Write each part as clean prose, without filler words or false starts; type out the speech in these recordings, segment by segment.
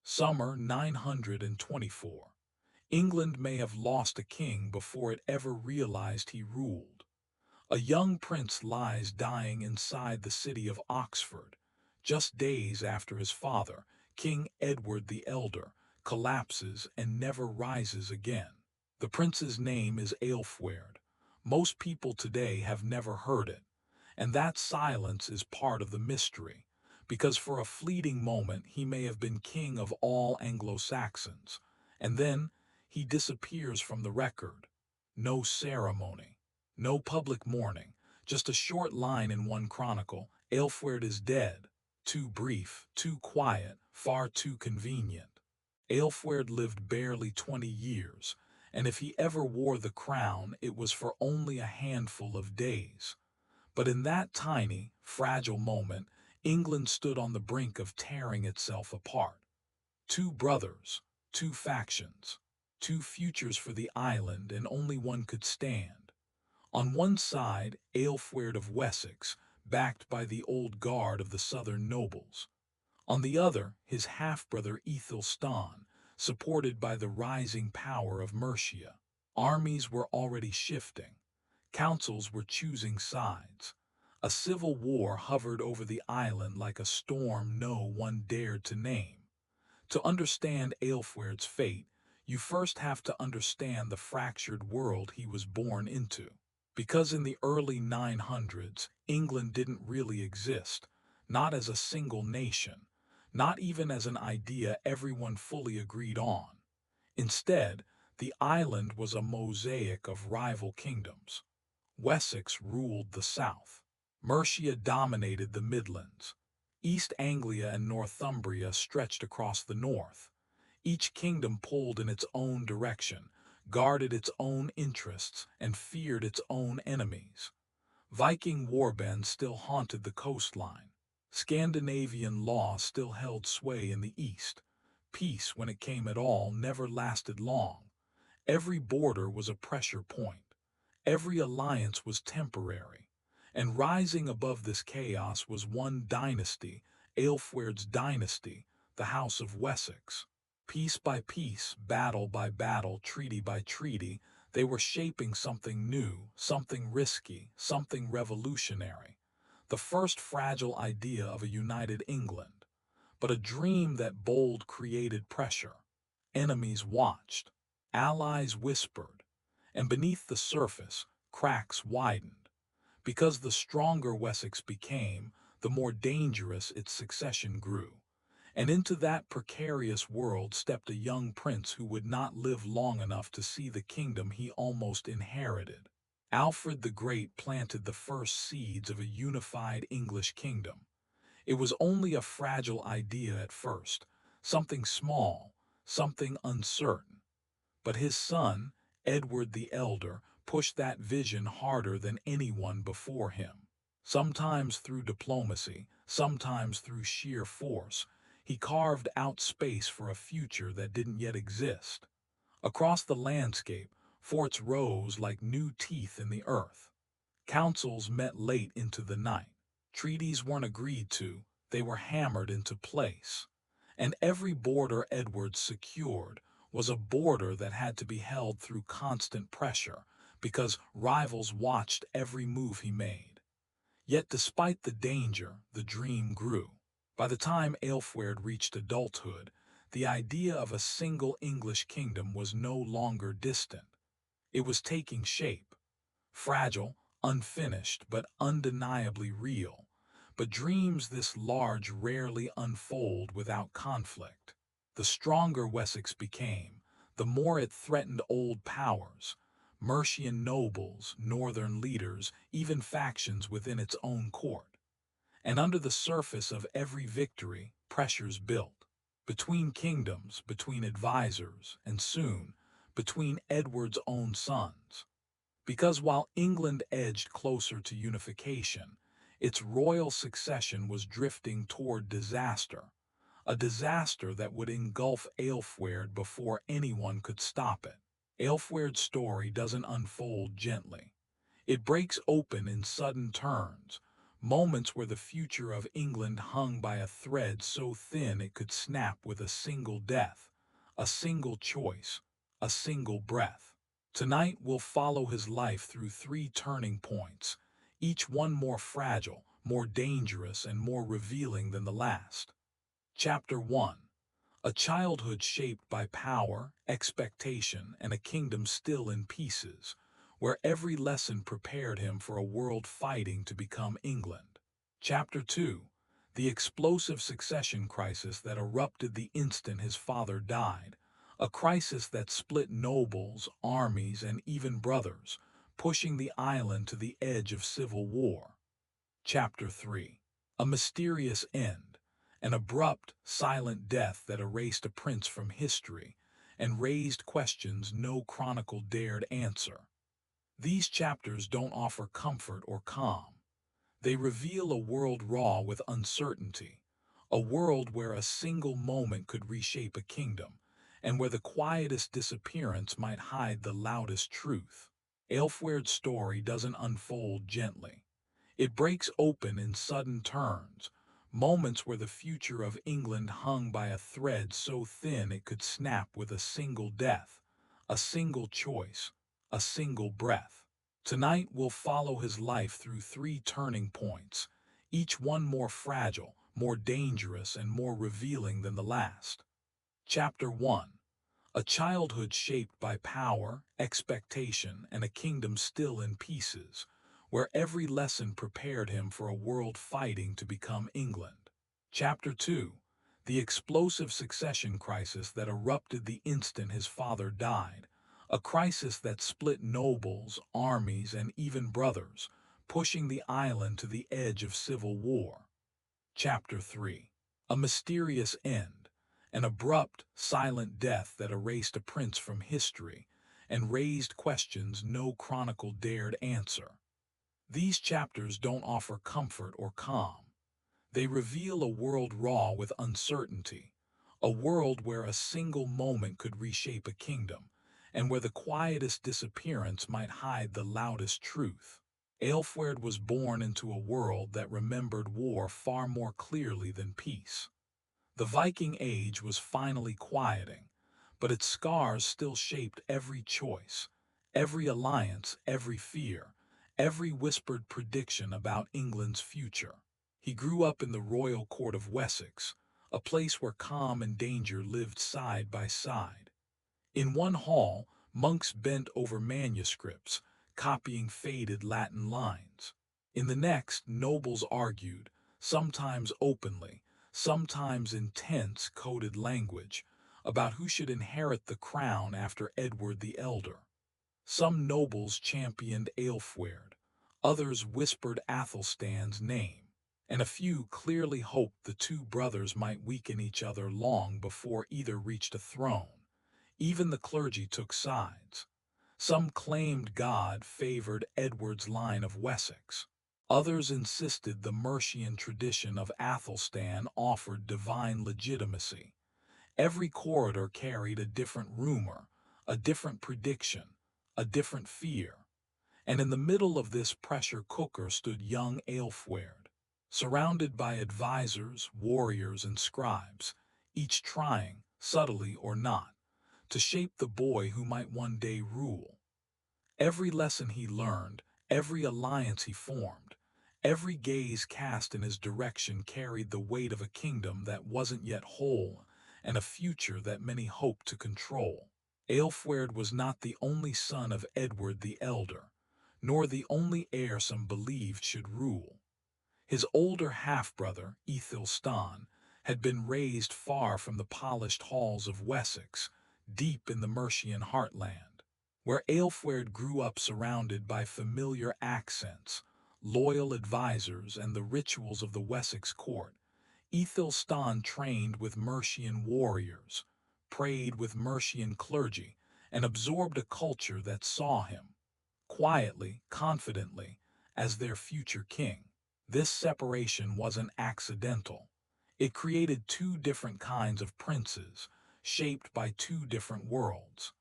Summer 924. England may have lost a king before it ever realized he ruled. A young prince lies dying inside the city of Oxford, just days after his father, King Edward the Elder, collapses and never rises again. The prince's name is Ælfweard. Most people today have never heard it, and that silence is part of the mystery, because for a fleeting moment he may have been king of all Anglo-Saxons, and then he disappears from the record. No ceremony, no public mourning, just a short line in one chronicle: Ælfweard is dead. Too brief, too quiet, far too convenient. Ælfweard lived barely 20 years, and if he ever wore the crown, it was for only a handful of days. But in that tiny, fragile moment, England stood on the brink of tearing itself apart. Two brothers, two factions, two futures for the island, and only one could stand. On one side, Ælfweard of Wessex, backed by the old guard of the southern nobles. On the other, his half-brother Æthelstan, supported by the rising power of Mercia. Armies were already shifting. Councils were choosing sides. A civil war hovered over the island like a storm no one dared to name. To understand Ælfweard's fate, you first have to understand the fractured world he was born into. Because in the early 900s, England didn't really exist, not as a single nation, not even as an idea everyone fully agreed on. Instead, the island was a mosaic of rival kingdoms. Wessex ruled the south. Mercia dominated the Midlands. East Anglia and Northumbria stretched across the north. Each kingdom pulled in its own direction, guarded its own interests, and feared its own enemies. Viking warbands still haunted the coastline. Scandinavian law still held sway in the east. Peace, when it came at all, never lasted long. Every border was a pressure point. Every alliance was temporary. And rising above this chaos was one dynasty, Ælfweard's dynasty, the House of Wessex. Piece by piece, battle by battle, treaty by treaty, they were shaping something new, something risky, something revolutionary. The first fragile idea of a united England. But a dream that bold created pressure. Enemies watched. Allies whispered. And beneath the surface, cracks widened. Because the stronger Wessex became, the more dangerous its succession grew. And into that precarious world stepped a young prince who would not live long enough to see the kingdom he almost inherited. Alfred the Great planted the first seeds of a unified English kingdom. It was only a fragile idea at first, something small, something uncertain. But his son, Edward the Elder, pushed that vision harder than anyone before him. Sometimes through diplomacy, sometimes through sheer force, he carved out space for a future that didn't yet exist. Across the landscape, forts rose like new teeth in the earth. Councils met late into the night. Treaties weren't agreed to, they were hammered into place. And every border Edward secured was a border that had to be held through constant pressure, because rivals watched every move he made. Yet despite the danger, the dream grew. By the time Ælfweard reached adulthood, the idea of a single English kingdom was no longer distant. It was taking shape. Fragile, unfinished, but undeniably real. But dreams this large rarely unfold without conflict. The stronger Wessex became, the more it threatened old powers, Mercian nobles, northern leaders, even factions within its own court. And under the surface of every victory, pressures built. Between kingdoms, between advisors, and soon, between Edward's own sons. Because while England edged closer to unification, its royal succession was drifting toward disaster. A disaster that would engulf Ælfweard before anyone could stop it. Ælfweard's story doesn't unfold gently. It breaks open in sudden turns, moments where the future of England hung by a thread so thin it could snap with a single death, a single choice, a single breath. Tonight we'll follow his life through three turning points, each one more fragile, more dangerous, and more revealing than the last. Chapter 1. A childhood shaped by power, expectation, and a kingdom still in pieces, where every lesson prepared him for a world fighting to become England. Chapter 2. The explosive succession crisis that erupted the instant his father died, a crisis that split nobles, armies, and even brothers, pushing the island to the edge of civil war. Chapter 3. A mysterious end, an abrupt, silent death that erased a prince from history and raised questions no chronicle dared answer. These chapters don't offer comfort or calm. They reveal a world raw with uncertainty, a world where a single moment could reshape a kingdom, and where the quietest disappearance might hide the loudest truth. Ælfweard's story doesn't unfold gently. It breaks open in sudden turns, moments where the future of England hung by a thread so thin it could snap with a single death, a single choice, a single breath. Tonight we'll follow his life through three turning points, each one more fragile, more dangerous, and more revealing than the last. Chapter 1. A childhood shaped by power, expectation, and a kingdom still in pieces, where every lesson prepared him for a world fighting to become England. Chapter 2. The explosive succession crisis that erupted the instant his father died, a crisis that split nobles, armies, and even brothers, pushing the island to the edge of civil war. Chapter 3. A mysterious end, an abrupt, silent death that erased a prince from history and raised questions no chronicle dared answer. These chapters don't offer comfort or calm. They reveal a world raw with uncertainty, a world where a single moment could reshape a kingdom, and where the quietest disappearance might hide the loudest truth. Ælfweard was born into a world that remembered war far more clearly than peace. The Viking Age was finally quieting, but its scars still shaped every choice, every alliance, every fear, every whispered prediction about England's future. He grew up in the royal court of Wessex, a place where calm and danger lived side by side. In one hall, monks bent over manuscripts, copying faded Latin lines. In the next, nobles argued, sometimes openly, sometimes in tense, coded language, about who should inherit the crown after Edward the Elder. Some nobles championed Ælfweard, others whispered Æthelstan's name, and a few clearly hoped the two brothers might weaken each other long before either reached a throne. Even the clergy took sides. Some claimed God favored Edward's line of Wessex. Others insisted the Mercian tradition of Æthelstan offered divine legitimacy. Every corridor carried a different rumor, a different prediction, a different fear. And in the middle of this pressure cooker stood young Ælfweard, surrounded by advisors, warriors, and scribes, each trying, subtly or not, to shape the boy who might one day rule. Every lesson he learned, every alliance he formed, every gaze cast in his direction carried the weight of a kingdom that wasn't yet whole and a future that many hoped to control. Ælfweard was not the only son of Edward the Elder, nor the only heir some believed should rule. His older half-brother, Æthelstan, had been raised far from the polished halls of Wessex, deep in the Mercian heartland, where Ælfweard grew up surrounded by familiar accents, loyal advisors, and the rituals of the Wessex court. Æthelstan trained with Mercian warriors, prayed with Mercian clergy, and absorbed a culture that saw him, quietly, confidently, as their future king. This separation wasn't accidental. It created two different kinds of princes, shaped by two different worlds.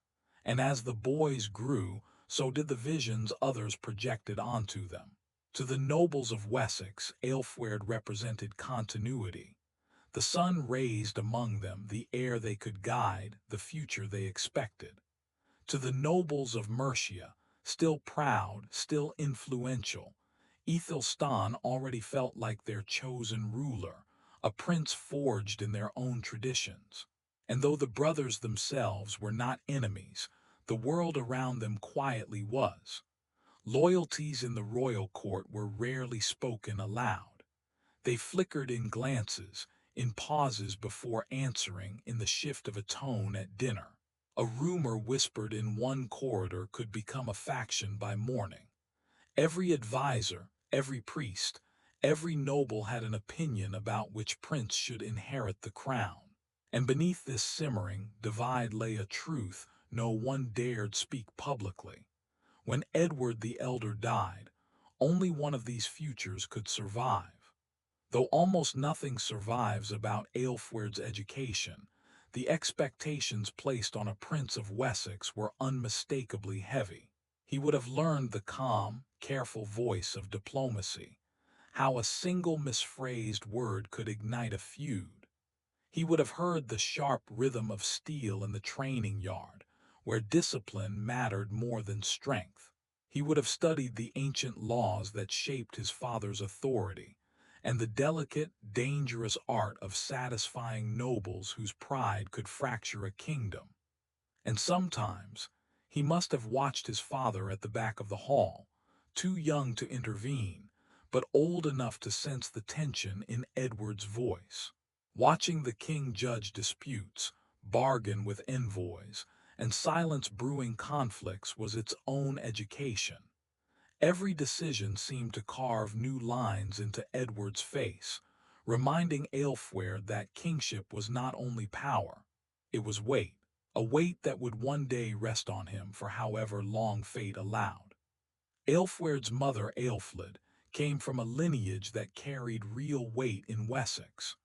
And as the boys grew, so did the visions others projected onto them. To the nobles of Wessex, Ælfweard represented continuity. The sun raised among them the air they could guide, the future they expected. To the nobles of Mercia, still proud, still influential, Æthelstan already felt like their chosen ruler, a prince forged in their own traditions. And though the brothers themselves were not enemies, the world around them quietly was. Loyalties in the royal court were rarely spoken aloud. They flickered in glances, in pauses before answering, in the shift of a tone at dinner. A rumor whispered in one corridor could become a faction by morning. Every advisor, every priest, every noble had an opinion about which prince should inherit the crown. And beneath this simmering divide lay a truth no one dared speak publicly. When Edward the Elder died, only one of these futures could survive. Though almost nothing survives about Ælfweard's education, the expectations placed on a prince of Wessex were unmistakably heavy. He would have learned the calm, careful voice of diplomacy, how a single misphrased word could ignite a feud. He would have heard the sharp rhythm of steel in the training yard, where discipline mattered more than strength. He would have studied the ancient laws that shaped his father's authority, and the delicate, dangerous art of satisfying nobles whose pride could fracture a kingdom. And sometimes, he must have watched his father at the back of the hall, too young to intervene, but old enough to sense the tension in Edward's voice. Watching the king judge disputes, bargain with envoys, and silence brewing conflicts was its own education. Every decision seemed to carve new lines into Edward's face, reminding Ælfweard that kingship was not only power, it was weight, a weight that would one day rest on him for however long fate allowed. Ælfweard's mother, Ælfled, came from a lineage that carried real weight in Wessex.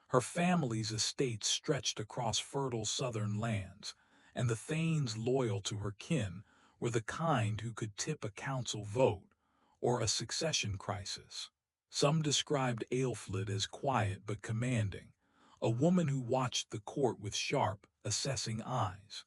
Her family's estates stretched across fertile southern lands, and the thanes loyal to her kin were the kind who could tip a council vote or a succession crisis. Some described Ælfled as quiet but commanding, a woman who watched the court with sharp, assessing eyes.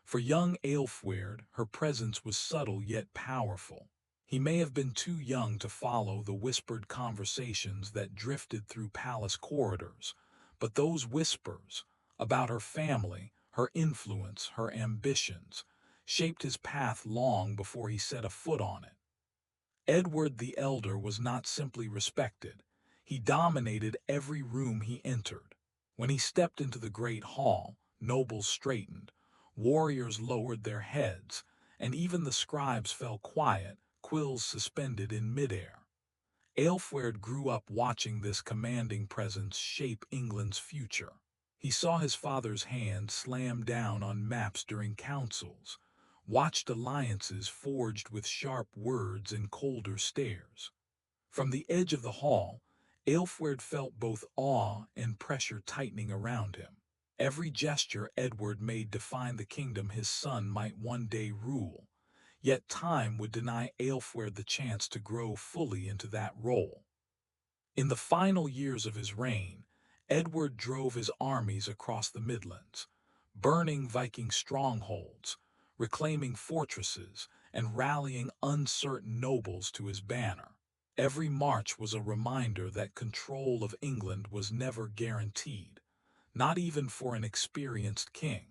For young Ælfweard, her presence was subtle yet powerful. He may have been too young to follow the whispered conversations that drifted through palace corridors, but those whispers, about her family, her influence, her ambitions, shaped his path long before he set a foot on it. Edward the Elder was not simply respected, he dominated every room he entered. When he stepped into the great hall, nobles straightened, warriors lowered their heads, and even the scribes fell quiet, quills suspended in midair. Ælfweard grew up watching this commanding presence shape England's future. He saw his father's hand slam down on maps during councils, watched alliances forged with sharp words and colder stares. From the edge of the hall, Ælfweard felt both awe and pressure tightening around him. Every gesture Edward made defined the kingdom his son might one day rule. Yet time would deny Ælfweard the chance to grow fully into that role. In the final years of his reign, Edward drove his armies across the Midlands, burning Viking strongholds, reclaiming fortresses, and rallying uncertain nobles to his banner. Every march was a reminder that control of England was never guaranteed, not even for an experienced king.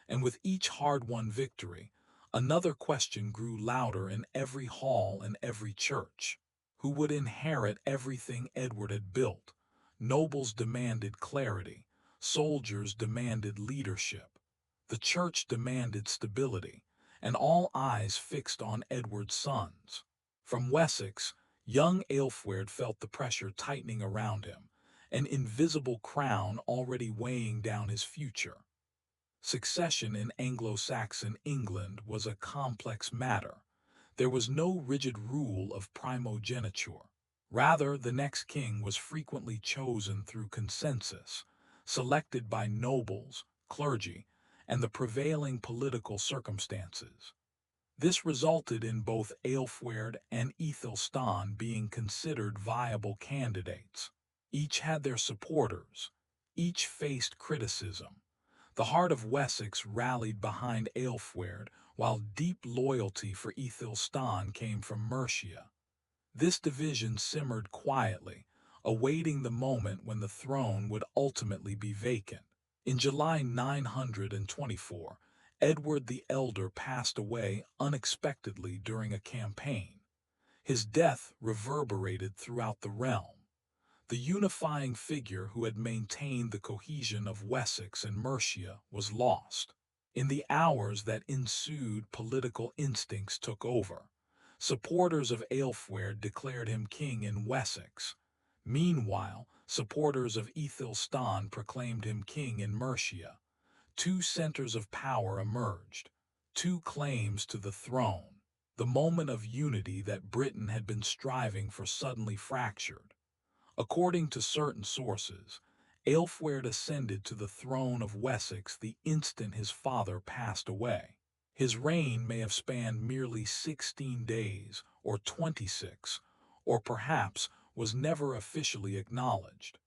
And with each hard-won victory, another question grew louder in every hall and every church. Who would inherit everything Edward had built? Nobles demanded clarity, soldiers demanded leadership, the church demanded stability, and all eyes fixed on Edward's sons. From Wessex, young Ælfweard felt the pressure tightening around him, an invisible crown already weighing down his future. Succession in Anglo-Saxon England was a complex matter. There was no rigid rule of primogeniture. Rather, the next king was frequently chosen through consensus, selected by nobles, clergy, and the prevailing political circumstances. This resulted in both Ælfweard and Æthelstan being considered viable candidates. Each had their supporters. Each faced criticism. The heart of Wessex rallied behind Ælfweard, while deep loyalty for Æthelstan came from Mercia. This division simmered quietly, awaiting the moment when the throne would ultimately be vacant. In July 924, Edward the Elder passed away unexpectedly during a campaign. His death reverberated throughout the realm. The unifying figure who had maintained the cohesion of Wessex and Mercia was lost. In the hours that ensued, political instincts took over. Supporters of Ælfweard declared him king in Wessex. Meanwhile, supporters of Æthelstan proclaimed him king in Mercia. Two centers of power emerged, two claims to the throne. The moment of unity that Britain had been striving for suddenly fractured. According to certain sources, Ælfweard ascended to the throne of Wessex the instant his father passed away. His reign may have spanned merely 16 days, or 26, or perhaps was never officially acknowledged.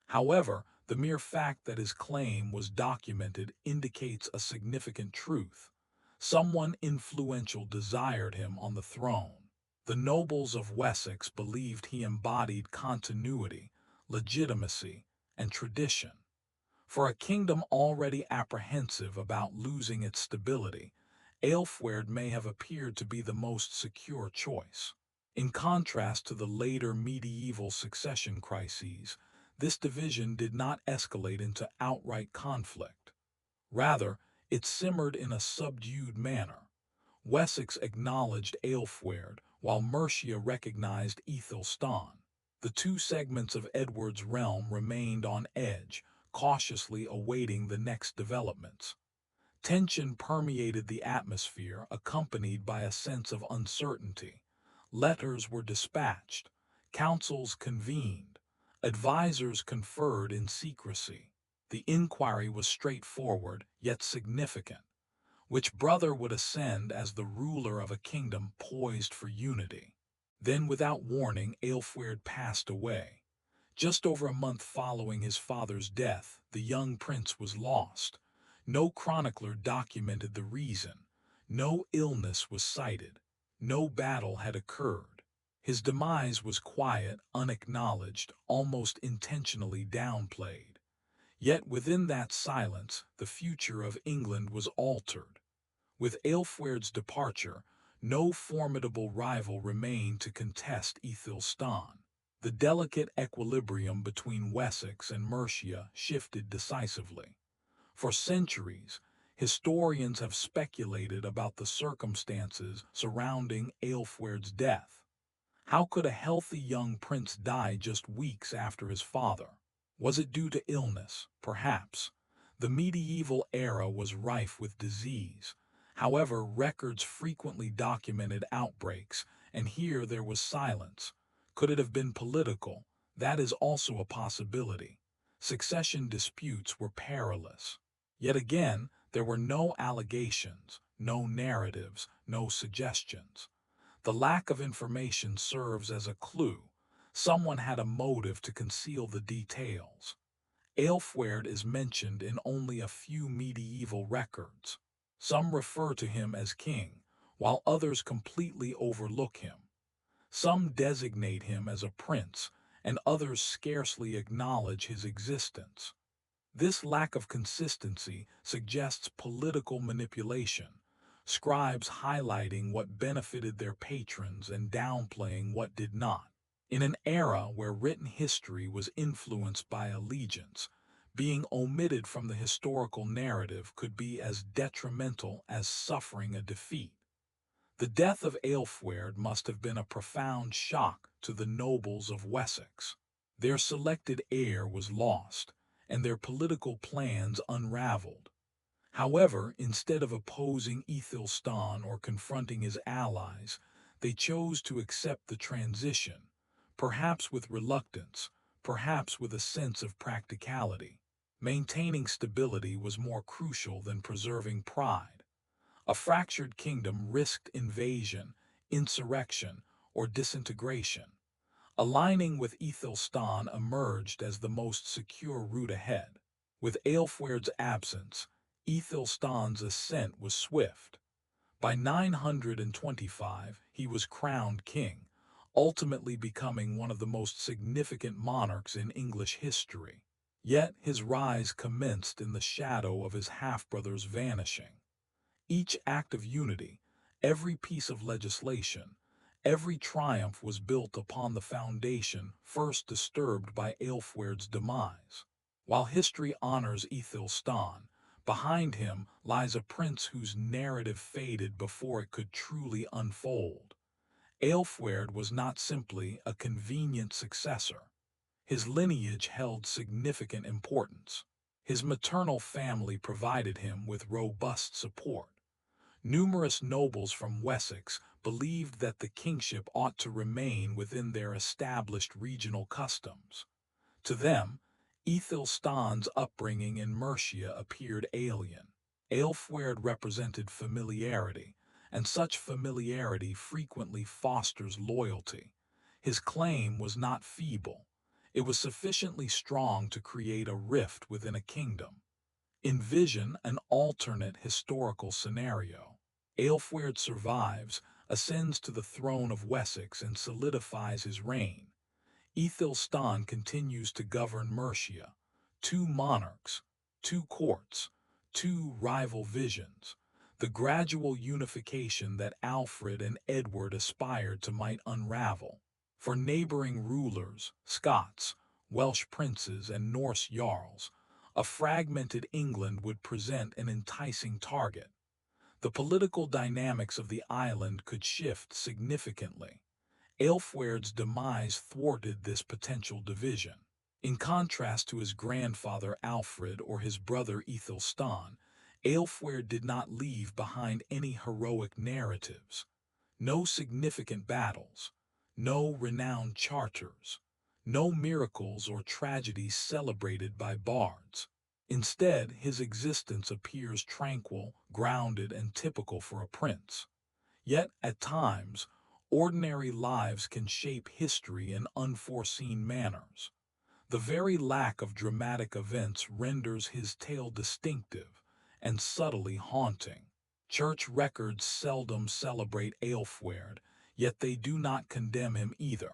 However, the mere fact that his claim was documented indicates a significant truth. Someone influential desired him on the throne. The nobles of Wessex believed he embodied continuity, legitimacy, and tradition. For a kingdom already apprehensive about losing its stability, Ælfweard may have appeared to be the most secure choice. In contrast to the later medieval succession crises, this division did not escalate into outright conflict. Rather, it simmered in a subdued manner. Wessex acknowledged Ælfweard, while Mercia recognized Æthelstan. The two segments of Edward's realm remained on edge, cautiously awaiting the next developments. Tension permeated the atmosphere, accompanied by a sense of uncertainty. Letters were dispatched, councils convened, advisors conferred in secrecy. The inquiry was straightforward, yet significant. Which brother would ascend as the ruler of a kingdom poised for unity? Then, without warning, Ælfweard passed away. Just over a month following his father's death, the young prince was lost. No chronicler documented the reason. No illness was cited. No battle had occurred. His demise was quiet, unacknowledged, almost intentionally downplayed. Yet within that silence, the future of England was altered. With Ælfweard's departure, no formidable rival remained to contest Æthelstan. The delicate equilibrium between Wessex and Mercia shifted decisively. For centuries, historians have speculated about the circumstances surrounding Ælfweard's death. How could a healthy young prince die just weeks after his father? Was it due to illness? Perhaps. The medieval era was rife with disease. However, records frequently documented outbreaks, and here there was silence. Could it have been political? That is also a possibility. Succession disputes were perilous. Yet again, there were no allegations, no narratives, no suggestions. The lack of information serves as a clue. Someone had a motive to conceal the details. Ælfweard is mentioned in only a few medieval records. Some refer to him as king, while others completely overlook him. Some designate him as a prince, and others scarcely acknowledge his existence. This lack of consistency suggests political manipulation, scribes highlighting what benefited their patrons and downplaying what did not. In an era where written history was influenced by allegiance, being omitted from the historical narrative could be as detrimental as suffering a defeat. The death of Ælfweard must have been a profound shock to the nobles of Wessex. Their selected heir was lost, and their political plans unraveled. However, instead of opposing Æthelstan or confronting his allies, they chose to accept the transition, perhaps with reluctance, perhaps with a sense of practicality. Maintaining stability was more crucial than preserving pride. A fractured kingdom risked invasion, insurrection, or disintegration. Aligning with Æthelstan emerged as the most secure route ahead. With Ælfweard's absence, Æthelstan's ascent was swift. By 925, he was crowned king, ultimately becoming one of the most significant monarchs in English history. Yet his rise commenced in the shadow of his half-brother's vanishing. Each act of unity, every piece of legislation, every triumph was built upon the foundation first disturbed by Ælfweard's demise. While history honors Æthelstan, behind him lies a prince whose narrative faded before it could truly unfold. Ælfweard was not simply a convenient successor. His lineage held significant importance. His maternal family provided him with robust support. Numerous nobles from Wessex believed that the kingship ought to remain within their established regional customs. To them, Æthelstan's upbringing in Mercia appeared alien. Ælfweard represented familiarity, and such familiarity frequently fosters loyalty. His claim was not feeble. It was sufficiently strong to create a rift within a kingdom. Envision an alternate historical scenario. Ælfweard survives, ascends to the throne of Wessex, and solidifies his reign. Æthelstan continues to govern Mercia. Two monarchs, two courts, two rival visions. The gradual unification that Alfred and Edward aspired to might unravel. For neighboring rulers, Scots, Welsh princes, and Norse jarls, a fragmented England would present an enticing target. The political dynamics of the island could shift significantly. Ælfweard's demise thwarted this potential division. In contrast to his grandfather Alfred or his brother Æthelstan, Ælfweard did not leave behind any heroic narratives. No significant battles, no renowned charters, no miracles or tragedies celebrated by bards. Instead, his existence appears tranquil, grounded, and typical for a prince. Yet, at times, ordinary lives can shape history in unforeseen manners. The very lack of dramatic events renders his tale distinctive and subtly haunting. Church records seldom celebrate Ælfweard, yet they do not condemn him either.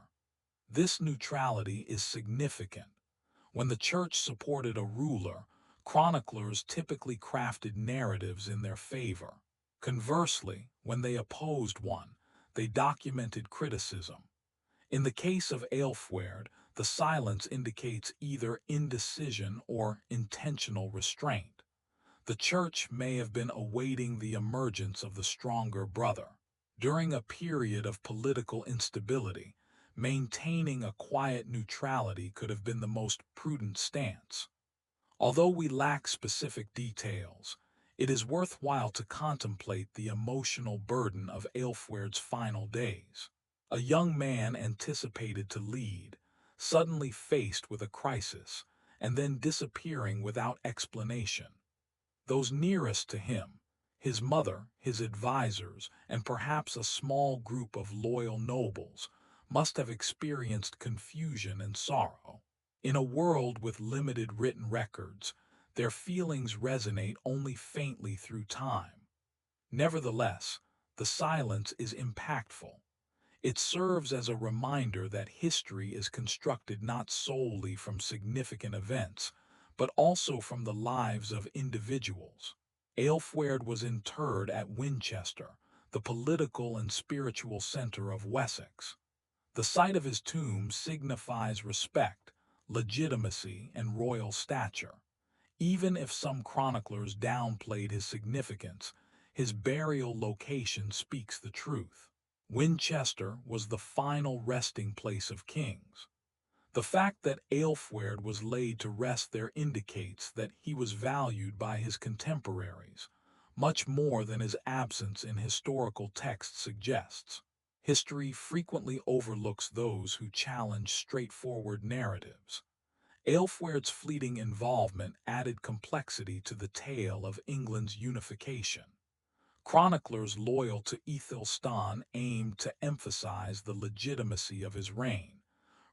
This neutrality is significant. When the church supported a ruler, chroniclers typically crafted narratives in their favor. Conversely, when they opposed one, they documented criticism. In the case of Ælfweard, the silence indicates either indecision or intentional restraint. The church may have been awaiting the emergence of the stronger brother. During a period of political instability, maintaining a quiet neutrality could have been the most prudent stance. Although we lack specific details, it is worthwhile to contemplate the emotional burden of Ælfweard's final days. A young man anticipated to lead, suddenly faced with a crisis, and then disappearing without explanation. Those nearest to him, his mother, his advisors, and perhaps a small group of loyal nobles, must have experienced confusion and sorrow. In a world with limited written records, their feelings resonate only faintly through time. Nevertheless, the silence is impactful. It serves as a reminder that history is constructed not solely from significant events, but also from the lives of individuals. Ælfweard was interred at Winchester, the political and spiritual center of Wessex. The sight of his tomb signifies respect, legitimacy, and royal stature. Even if some chroniclers downplayed his significance, his burial location speaks the truth. Winchester was the final resting place of kings. The fact that Ælfweard was laid to rest there indicates that he was valued by his contemporaries, much more than his absence in historical texts suggests. History frequently overlooks those who challenge straightforward narratives. Ælfweard's fleeting involvement added complexity to the tale of England's unification. Chroniclers loyal to Æthelstan aimed to emphasize the legitimacy of his reign,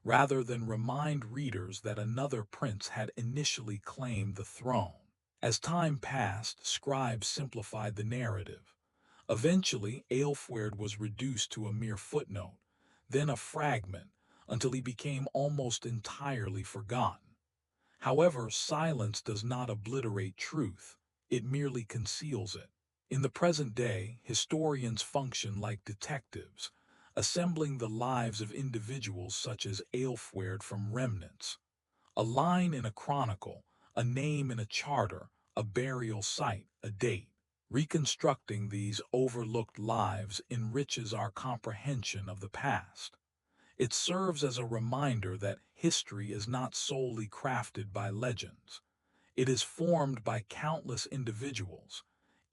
rather than remind readers that another prince had initially claimed the throne. As time passed, scribes simplified the narrative. Eventually, Ælfweard was reduced to a mere footnote, then a fragment, until he became almost entirely forgotten. However, silence does not obliterate truth, it merely conceals it. In the present day, historians function like detectives, assembling the lives of individuals such as Ælfweard from remnants. A line in a chronicle, a name in a charter, a burial site, a date. Reconstructing these overlooked lives enriches our comprehension of the past. It serves as a reminder that history is not solely crafted by legends. It is formed by countless individuals,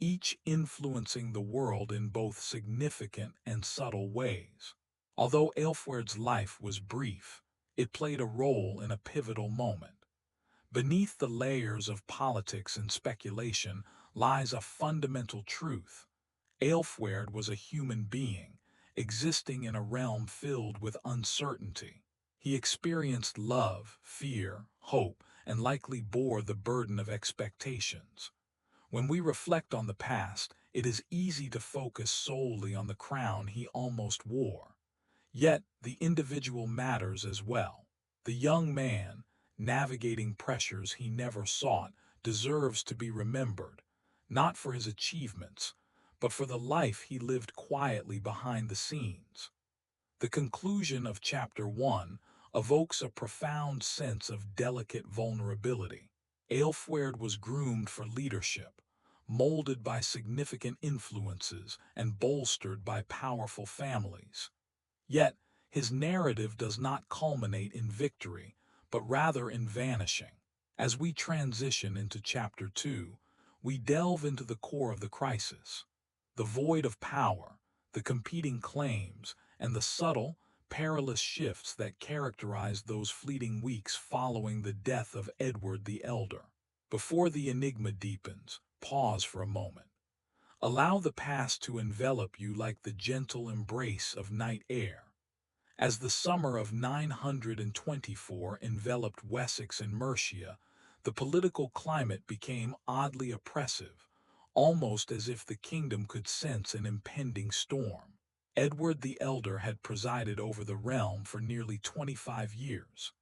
each influencing the world in both significant and subtle ways. Although Ælfweard's life was brief, it played a role in a pivotal moment. Beneath the layers of politics and speculation lies a fundamental truth. Ælfweard was a human being, existing in a realm filled with uncertainty. He experienced love, fear, hope, and likely bore the burden of expectations. When we reflect on the past, it is easy to focus solely on the crown he almost wore. Yet, the individual matters as well. The young man, navigating pressures he never sought, deserves to be remembered, not for his achievements, but for the life he lived quietly behind the scenes. The conclusion of Chapter 1 evokes a profound sense of delicate vulnerability. Ælfweard was groomed for leadership, molded by significant influences and bolstered by powerful families. Yet, his narrative does not culminate in victory, but rather in vanishing. As we transition into Chapter 2, we delve into the core of the crisis, the void of power, the competing claims, and the subtle, perilous shifts that characterized those fleeting weeks following the death of Edward the Elder. Before the enigma deepens, pause for a moment. Allow the past to envelop you like the gentle embrace of night air. As the summer of 924 enveloped Wessex and Mercia, the political climate became oddly oppressive, almost as if the kingdom could sense an impending storm. Edward the Elder had presided over the realm for nearly 25 years.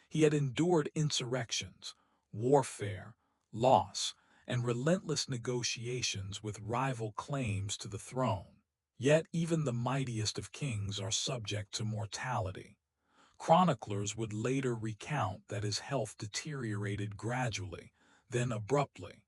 He had endured insurrections, warfare, loss, and relentless negotiations with rival claims to the throne. Yet even the mightiest of kings are subject to mortality. Chroniclers would later recount that his health deteriorated gradually, then abruptly.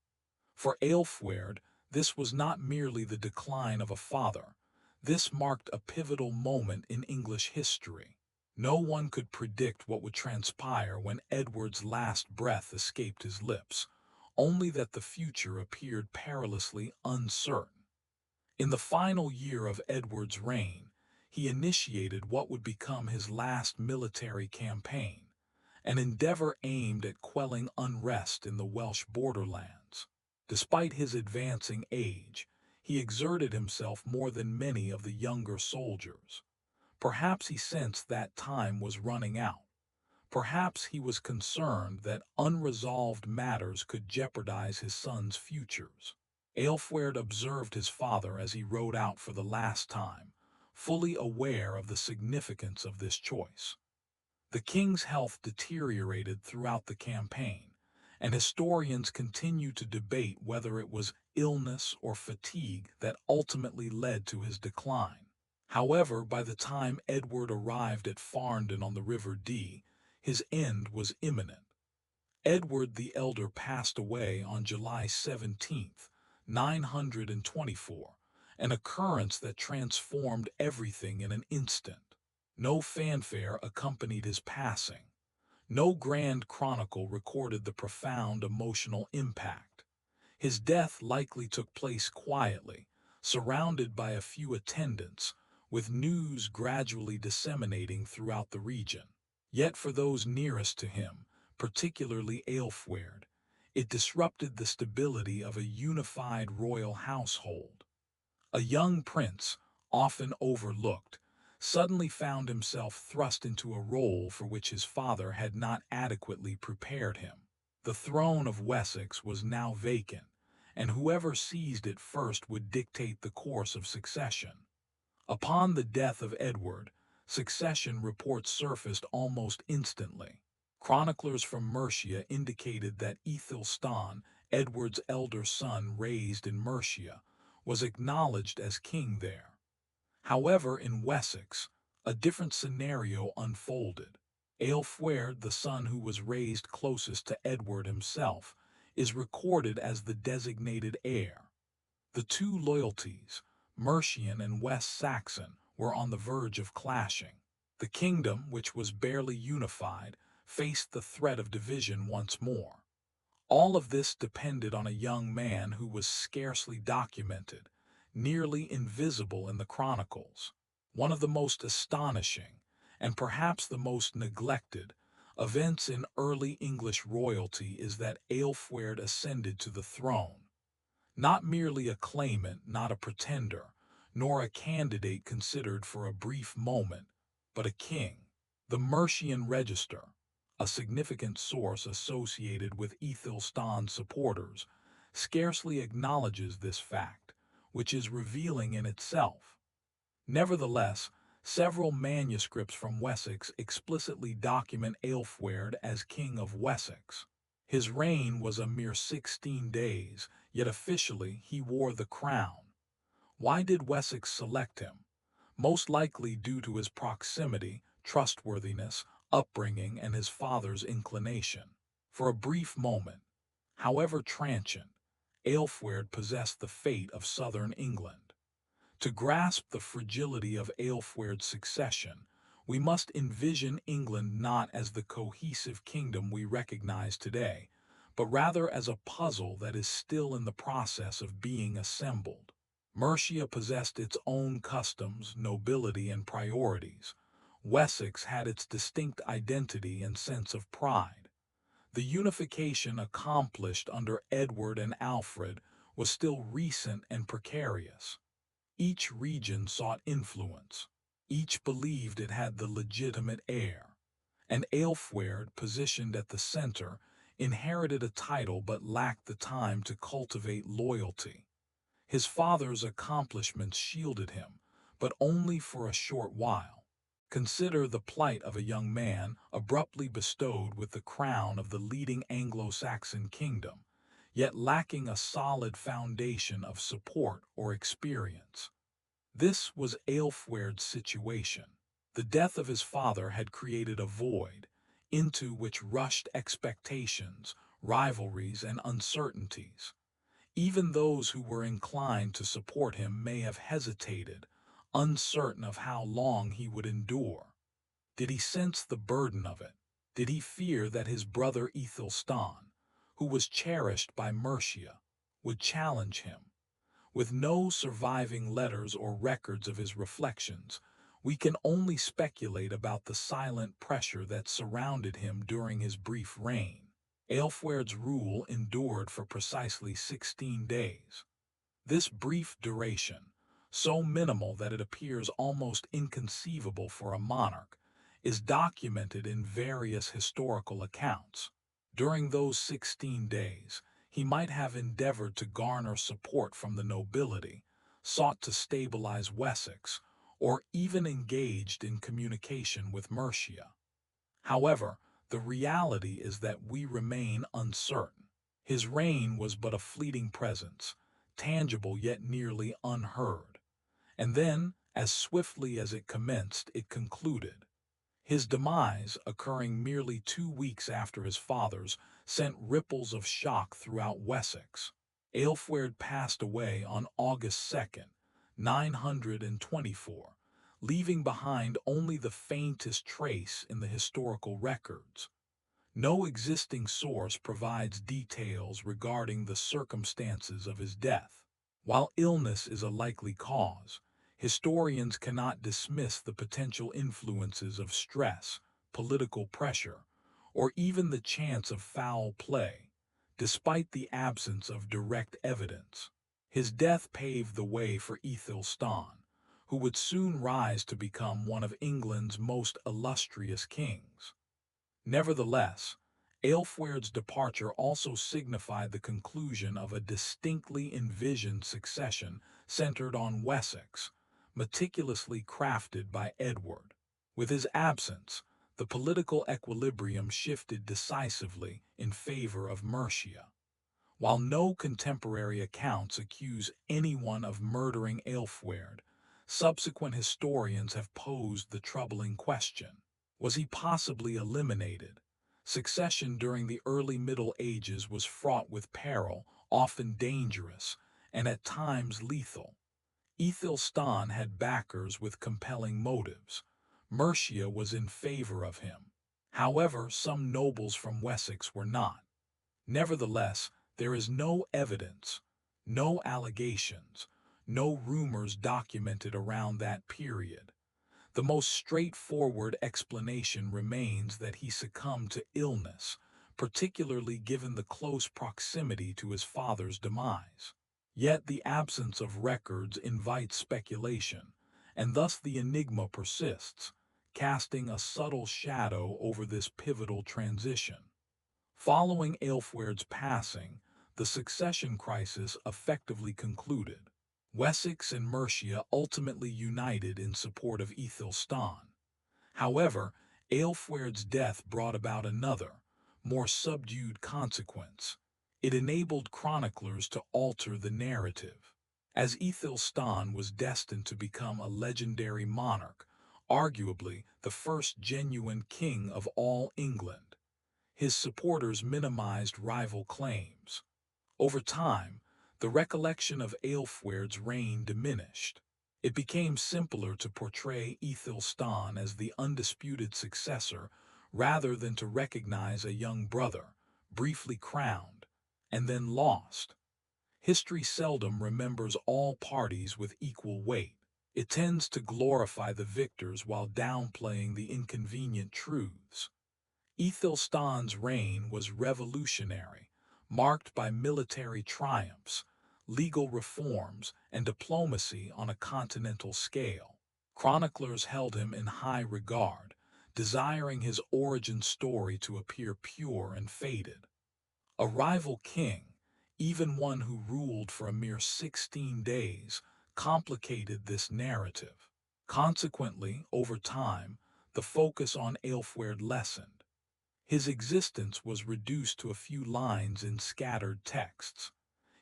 For Ælfweard, this was not merely the decline of a father. This marked a pivotal moment in English history. No one could predict what would transpire when Edward's last breath escaped his lips, only that the future appeared perilously uncertain. In the final year of Edward's reign, he initiated what would become his last military campaign, an endeavor aimed at quelling unrest in the Welsh borderlands. Despite his advancing age, he exerted himself more than many of the younger soldiers. Perhaps he sensed that time was running out. Perhaps he was concerned that unresolved matters could jeopardize his son's futures. Ælfweard observed his father as he rode out for the last time, fully aware of the significance of this choice. The king's health deteriorated throughout the campaign, and historians continue to debate whether it was illness or fatigue that ultimately led to his decline. However, by the time Edward arrived at Farndon on the River Dee, his end was imminent. Edward the Elder passed away on July 17, 924, an occurrence that transformed everything in an instant. No fanfare accompanied his passing. No grand chronicle recorded the profound emotional impact. His death likely took place quietly, surrounded by a few attendants, with news gradually disseminating throughout the region. Yet for those nearest to him, particularly Ælfweard, it disrupted the stability of a unified royal household. A young prince, often overlooked, suddenly found himself thrust into a role for which his father had not adequately prepared him. The throne of Wessex was now vacant, and whoever seized it first would dictate the course of succession. Upon the death of Edward, succession reports surfaced almost instantly. Chroniclers from Mercia indicated that Æthelstan, Edward's elder son raised in Mercia, was acknowledged as king there. However, in Wessex, a different scenario unfolded. Ælfweard, the son who was raised closest to Edward himself, is recorded as the designated heir. The two loyalties, Mercian and West Saxon, were on the verge of clashing. The kingdom, which was barely unified, faced the threat of division once more. All of this depended on a young man who was scarcely documented, nearly invisible in the chronicles. One of the most astonishing, and perhaps the most neglected, events in early English royalty is that Ælfweard ascended to the throne. Not merely a claimant, not a pretender, nor a candidate considered for a brief moment, but a king. The Mercian Register, a significant source associated with Æthelstan's supporters, scarcely acknowledges this fact, which is revealing in itself. Nevertheless, several manuscripts from Wessex explicitly document Ælfweard as King of Wessex. His reign was a mere 16 days, yet officially he wore the crown. Why did Wessex select him? Most likely due to his proximity, trustworthiness, upbringing, and his father's inclination. For a brief moment, however transient, Ælfweard possessed the fate of southern England. To grasp the fragility of Ælfweard's succession, we must envision England not as the cohesive kingdom we recognize today, but rather as a puzzle that is still in the process of being assembled. Mercia possessed its own customs, nobility, and priorities. Wessex had its distinct identity and sense of pride. The unification accomplished under Edward and Alfred was still recent and precarious. Each region sought influence. Each believed it had the legitimate heir. And Ælfweard, positioned at the center, inherited a title but lacked the time to cultivate loyalty. His father's accomplishments shielded him, but only for a short while. Consider the plight of a young man abruptly bestowed with the crown of the leading Anglo-Saxon kingdom, yet lacking a solid foundation of support or experience. This was Ælfweard's situation. The death of his father had created a void, into which rushed expectations, rivalries, and uncertainties. Even those who were inclined to support him may have hesitated, uncertain of how long he would endure. Did he sense the burden of it? Did he fear that his brother Æthelstan, who was cherished by Mercia, would challenge him? With no surviving letters or records of his reflections, we can only speculate about the silent pressure that surrounded him during his brief reign. Ælfweard's rule endured for precisely 16 days. This brief duration, so minimal that it appears almost inconceivable for a monarch, is documented in various historical accounts. During those 16 days, he might have endeavored to garner support from the nobility, sought to stabilize Wessex, or even engaged in communication with Mercia. However, the reality is that we remain uncertain. His reign was but a fleeting presence, tangible yet nearly unheard. And then, as swiftly as it commenced, it concluded. His demise, occurring merely 2 weeks after his father's, sent ripples of shock throughout Wessex. Ælfweard passed away on August 2nd, 924, leaving behind only the faintest trace in the historical records. No existing source provides details regarding the circumstances of his death. While illness is a likely cause, historians cannot dismiss the potential influences of stress, political pressure, or even the chance of foul play, despite the absence of direct evidence. His death paved the way for Æthelstan, who would soon rise to become one of England's most illustrious kings. Nevertheless, Ælfweard's departure also signified the conclusion of a distinctly envisioned succession centered on Wessex, meticulously crafted by Edward. With his absence, the political equilibrium shifted decisively in favor of Mercia. While no contemporary accounts accuse anyone of murdering Ælfweard, subsequent historians have posed the troubling question. Was he possibly eliminated? Succession during the early Middle Ages was fraught with peril, often dangerous, and at times lethal. Æthelstan had backers with compelling motives. Mercia was in favor of him. However, some nobles from Wessex were not. Nevertheless, there is no evidence, no allegations, no rumors documented around that period. The most straightforward explanation remains that he succumbed to illness, particularly given the close proximity to his father's demise. Yet the absence of records invites speculation, and thus the enigma persists, casting a subtle shadow over this pivotal transition. Following Ælfweard's passing, the succession crisis effectively concluded. Wessex and Mercia ultimately united in support of Æthelstan. However, Ælfweard's death brought about another, more subdued consequence. It enabled chroniclers to alter the narrative. As Æthelstan was destined to become a legendary monarch, arguably the first genuine king of all England, his supporters minimized rival claims. Over time, the recollection of Ælfweard's reign diminished. It became simpler to portray Æthelstan as the undisputed successor rather than to recognize a young brother, briefly crowned, and then lost. History seldom remembers all parties with equal weight. It tends to glorify the victors while downplaying the inconvenient truths. Æthelstan's reign was revolutionary, marked by military triumphs, legal reforms, and diplomacy on a continental scale. Chroniclers held him in high regard, desiring his origin story to appear pure and faded. A rival king, even one who ruled for a mere 16 days, complicated this narrative. Consequently, over time, the focus on Ælfweard lessened. His existence was reduced to a few lines in scattered texts.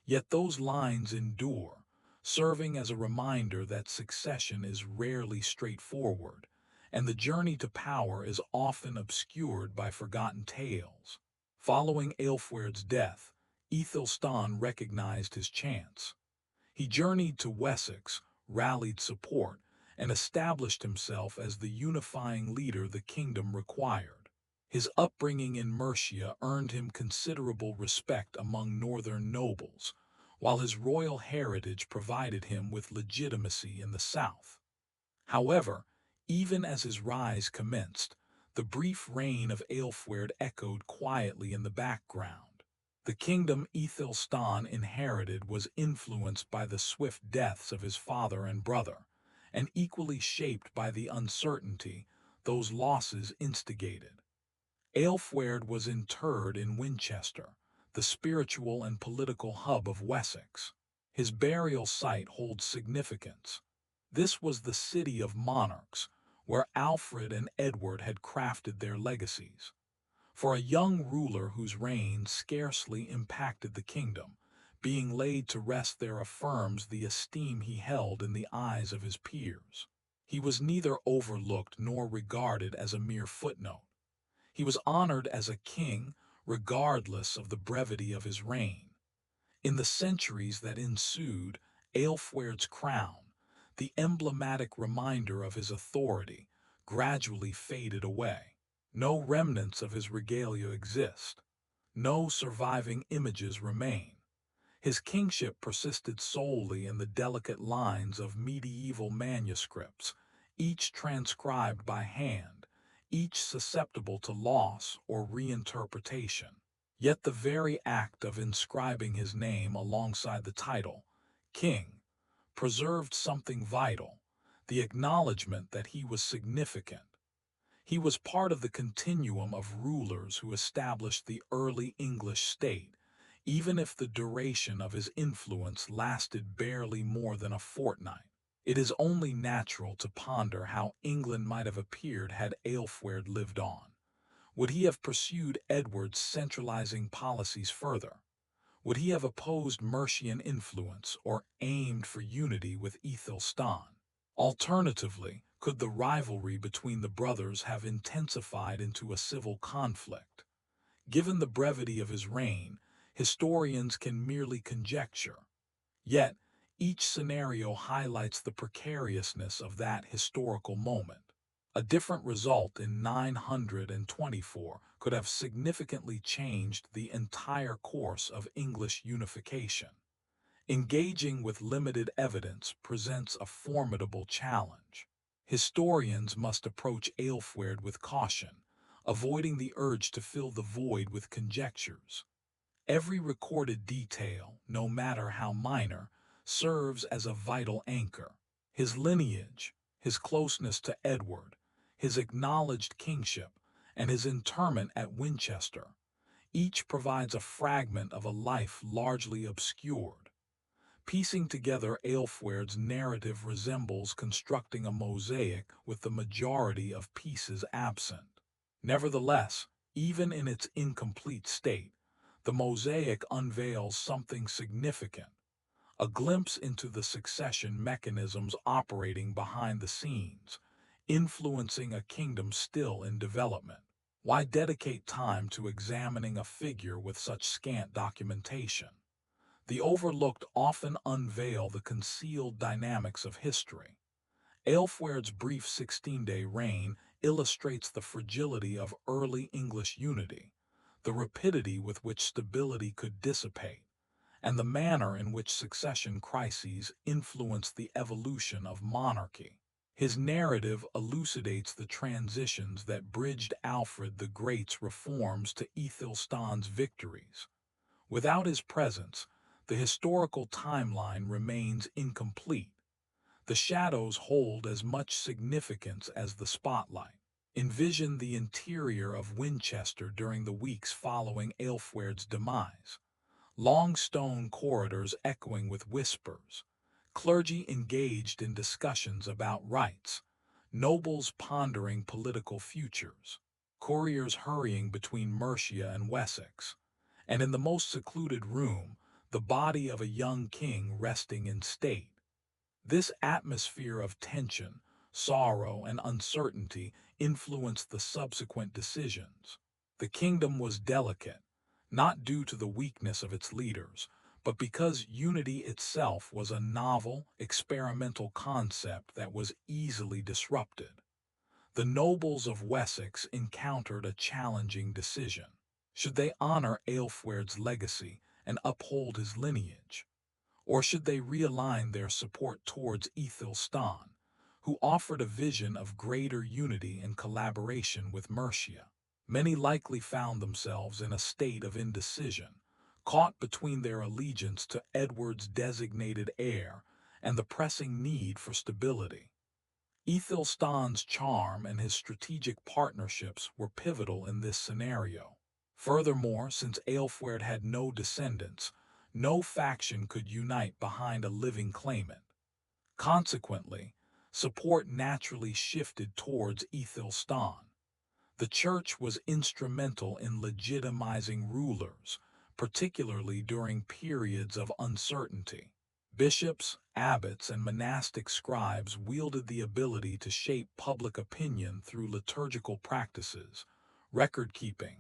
Yet those lines endure, serving as a reminder that succession is rarely straightforward, and the journey to power is often obscured by forgotten tales. Following Ælfweard's death, Æthelstan recognized his chance. He journeyed to Wessex, rallied support, and established himself as the unifying leader the kingdom required. His upbringing in Mercia earned him considerable respect among northern nobles, while his royal heritage provided him with legitimacy in the south. However, even as his rise commenced, the brief reign of Ælfweard echoed quietly in the background. The kingdom Æthelstan inherited was influenced by the swift deaths of his father and brother, and equally shaped by the uncertainty those losses instigated. Ælfweard was interred in Winchester, the spiritual and political hub of Wessex. His burial site holds significance. This was the city of monarchs, where Alfred and Edward had crafted their legacies. For a young ruler whose reign scarcely impacted the kingdom, being laid to rest there affirms the esteem he held in the eyes of his peers. He was neither overlooked nor regarded as a mere footnote. He was honored as a king, regardless of the brevity of his reign. In the centuries that ensued, Ælfweard's crown, the emblematic reminder of his authority, gradually faded away. No remnants of his regalia exist. No surviving images remain. His kingship persisted solely in the delicate lines of medieval manuscripts, each transcribed by hand, each susceptible to loss or reinterpretation. Yet the very act of inscribing his name alongside the title king, preserved something vital, the acknowledgement that he was significant. He was part of the continuum of rulers who established the early English state, even if the duration of his influence lasted barely more than a fortnight. It is only natural to ponder how England might have appeared had Ælfweard lived on. Would he have pursued Edward's centralizing policies further? Would he have opposed Mercian influence or aimed for unity with Æthelstan? Alternatively, could the rivalry between the brothers have intensified into a civil conflict? Given the brevity of his reign, historians can merely conjecture. Yet, each scenario highlights the precariousness of that historical moment. A different result in 924 could have significantly changed the entire course of English unification. Engaging with limited evidence presents a formidable challenge. Historians must approach Ælfweard with caution, avoiding the urge to fill the void with conjectures. Every recorded detail, no matter how minor, serves as a vital anchor. His lineage, his closeness to Edward, his acknowledged kingship, and his interment at Winchester, each provides a fragment of a life largely obscured. Piecing together Ælfweard's narrative resembles constructing a mosaic with the majority of pieces absent. Nevertheless, even in its incomplete state, the mosaic unveils something significant, a glimpse into the succession mechanisms operating behind the scenes, influencing a kingdom still in development. Why dedicate time to examining a figure with such scant documentation? The overlooked often unveil the concealed dynamics of history. Ælfweard's brief 16-day reign illustrates the fragility of early English unity, the rapidity with which stability could dissipate, and the manner in which succession crises influenced the evolution of monarchy. His narrative elucidates the transitions that bridged Alfred the Great's reforms to Æthelstan's victories. Without his presence, the historical timeline remains incomplete. The shadows hold as much significance as the spotlight. Envision the interior of Winchester during the weeks following Ælfweard's demise. Long stone corridors echoing with whispers, clergy engaged in discussions about rights, nobles pondering political futures, couriers hurrying between Mercia and Wessex, and in the most secluded room, the body of a young king resting in state. This atmosphere of tension, sorrow, and uncertainty influenced the subsequent decisions. The kingdom was delicate, not due to the weakness of its leaders, but because unity itself was a novel, experimental concept that was easily disrupted. The nobles of Wessex encountered a challenging decision. Should they honor Ælfweard's legacy and uphold his lineage? Or should they realign their support towards Æthelstan, who offered a vision of greater unity and collaboration with Mercia? Many likely found themselves in a state of indecision, caught between their allegiance to Edward's designated heir and the pressing need for stability. Æthelstan's charm and his strategic partnerships were pivotal in this scenario. Furthermore, since Ælfweard had no descendants, no faction could unite behind a living claimant. Consequently, support naturally shifted towards Æthelstan. The church was instrumental in legitimizing rulers, particularly during periods of uncertainty. Bishops, abbots, and monastic scribes wielded the ability to shape public opinion through liturgical practices, record-keeping,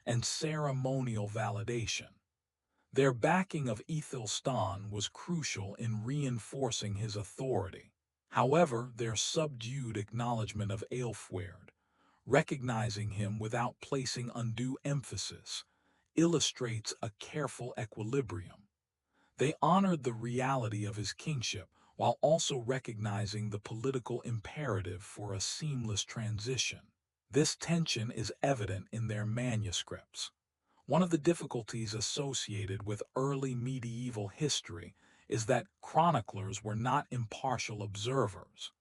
and ceremonial validation. Their backing of Æthelstan was crucial in reinforcing his authority. However, their subdued acknowledgement of Ælfweard, recognizing him without placing undue emphasis, illustrates a careful equilibrium. They honored the reality of his kingship while also recognizing the political imperative for a seamless transition. This tension is evident in their manuscripts. One of the difficulties associated with early medieval history is that chroniclers were not impartial observers.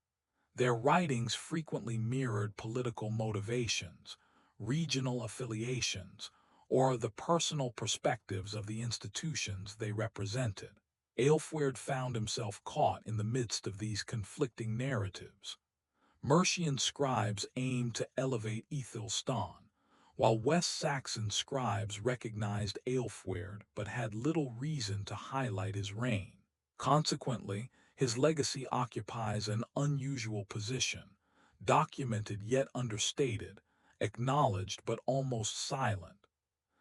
Their writings frequently mirrored political motivations, regional affiliations, or the personal perspectives of the institutions they represented. Ælfweard found himself caught in the midst of these conflicting narratives. Mercian scribes aimed to elevate Æthelstan, while West Saxon scribes recognized Ælfweard but had little reason to highlight his reign. Consequently, his legacy occupies an unusual position, documented yet understated, acknowledged but almost silent.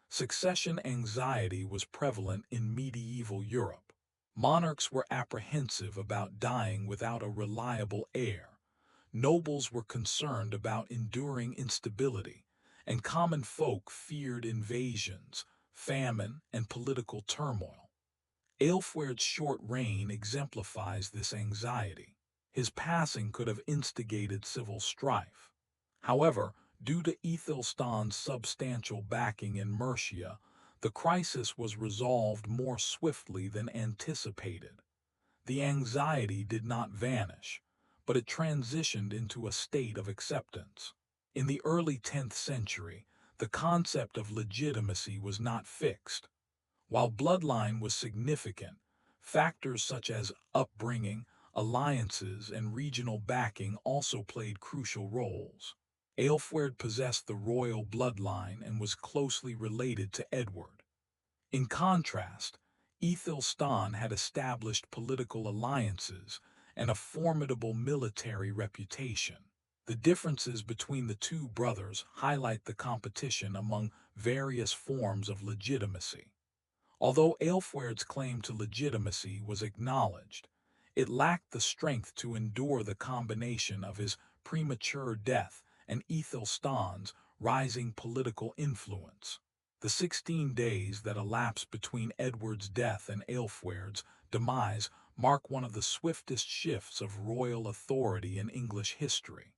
Succession anxiety was prevalent in medieval Europe. Monarchs were apprehensive about dying without a reliable heir. Nobles were concerned about enduring instability, and common folk feared invasions, famine, and political turmoil. Ælfweard's short reign exemplifies this anxiety. His passing could have instigated civil strife. However, due to Æthelstan's substantial backing in Mercia, the crisis was resolved more swiftly than anticipated. The anxiety did not vanish, but it transitioned into a state of acceptance. In the early 10th century, the concept of legitimacy was not fixed. While bloodline was significant, factors such as upbringing, alliances, and regional backing also played crucial roles. Ælfweard possessed the royal bloodline and was closely related to Edward. In contrast, Æthelstan had established political alliances and a formidable military reputation. The differences between the two brothers highlight the competition among various forms of legitimacy. Although Ælfweard's claim to legitimacy was acknowledged, it lacked the strength to endure the combination of his premature death and Æthelstan's rising political influence. The 16 days that elapsed between Edward's death and Ælfweard's demise mark one of the swiftest shifts of royal authority in English history.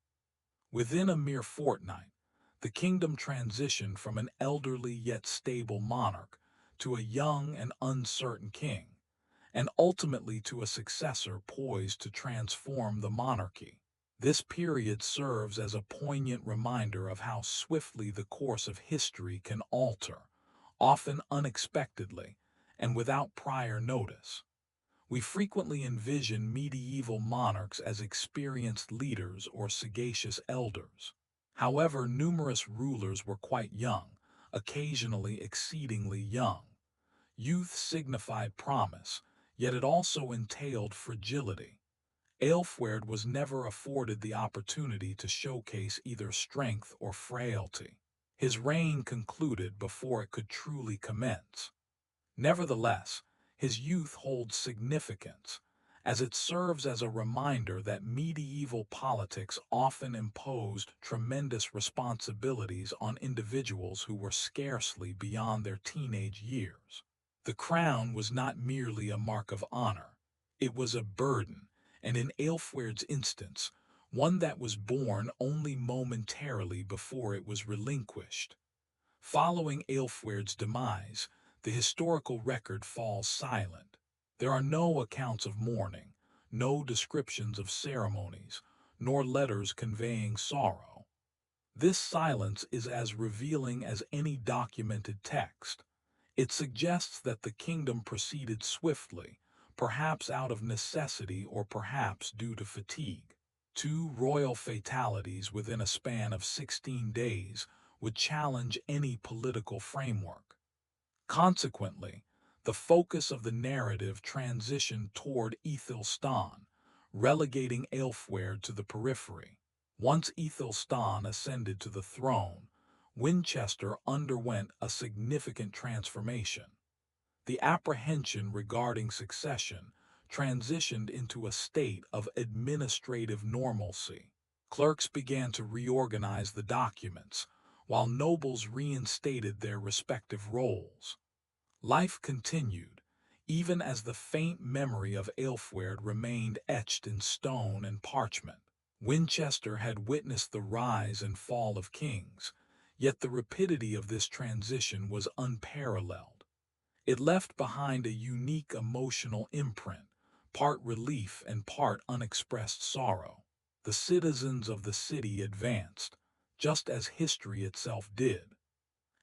Within a mere fortnight, the kingdom transitioned from an elderly yet stable monarch to a young and uncertain king, and ultimately to a successor poised to transform the monarchy. This period serves as a poignant reminder of how swiftly the course of history can alter, often unexpectedly and without prior notice. We frequently envision medieval monarchs as experienced leaders or sagacious elders. However, numerous rulers were quite young, occasionally exceedingly young. Youth signified promise, yet it also entailed fragility. Ælfweard was never afforded the opportunity to showcase either strength or frailty. His reign concluded before it could truly commence. Nevertheless, his youth holds significance, as it serves as a reminder that medieval politics often imposed tremendous responsibilities on individuals who were scarcely beyond their teenage years. The crown was not merely a mark of honor, it was a burden, and in Ælfweard's instance, one that was borne only momentarily before it was relinquished. Following Ælfweard's demise, the historical record falls silent. There are no accounts of mourning, no descriptions of ceremonies, nor letters conveying sorrow. This silence is as revealing as any documented text. It suggests that the kingdom proceeded swiftly, perhaps out of necessity or perhaps due to fatigue. Two royal fatalities within a span of 16 days would challenge any political framework. Consequently, the focus of the narrative transitioned toward Æthelstan, relegating Ælfweard to the periphery. Once Æthelstan ascended to the throne, Winchester underwent a significant transformation. The apprehension regarding succession transitioned into a state of administrative normalcy. Clerks began to reorganize the documents, while nobles reinstated their respective roles. Life continued, even as the faint memory of Ælfweard remained etched in stone and parchment. Winchester had witnessed the rise and fall of kings, yet the rapidity of this transition was unparalleled. It left behind a unique emotional imprint, part relief and part unexpressed sorrow. The citizens of the city advanced, just as history itself did.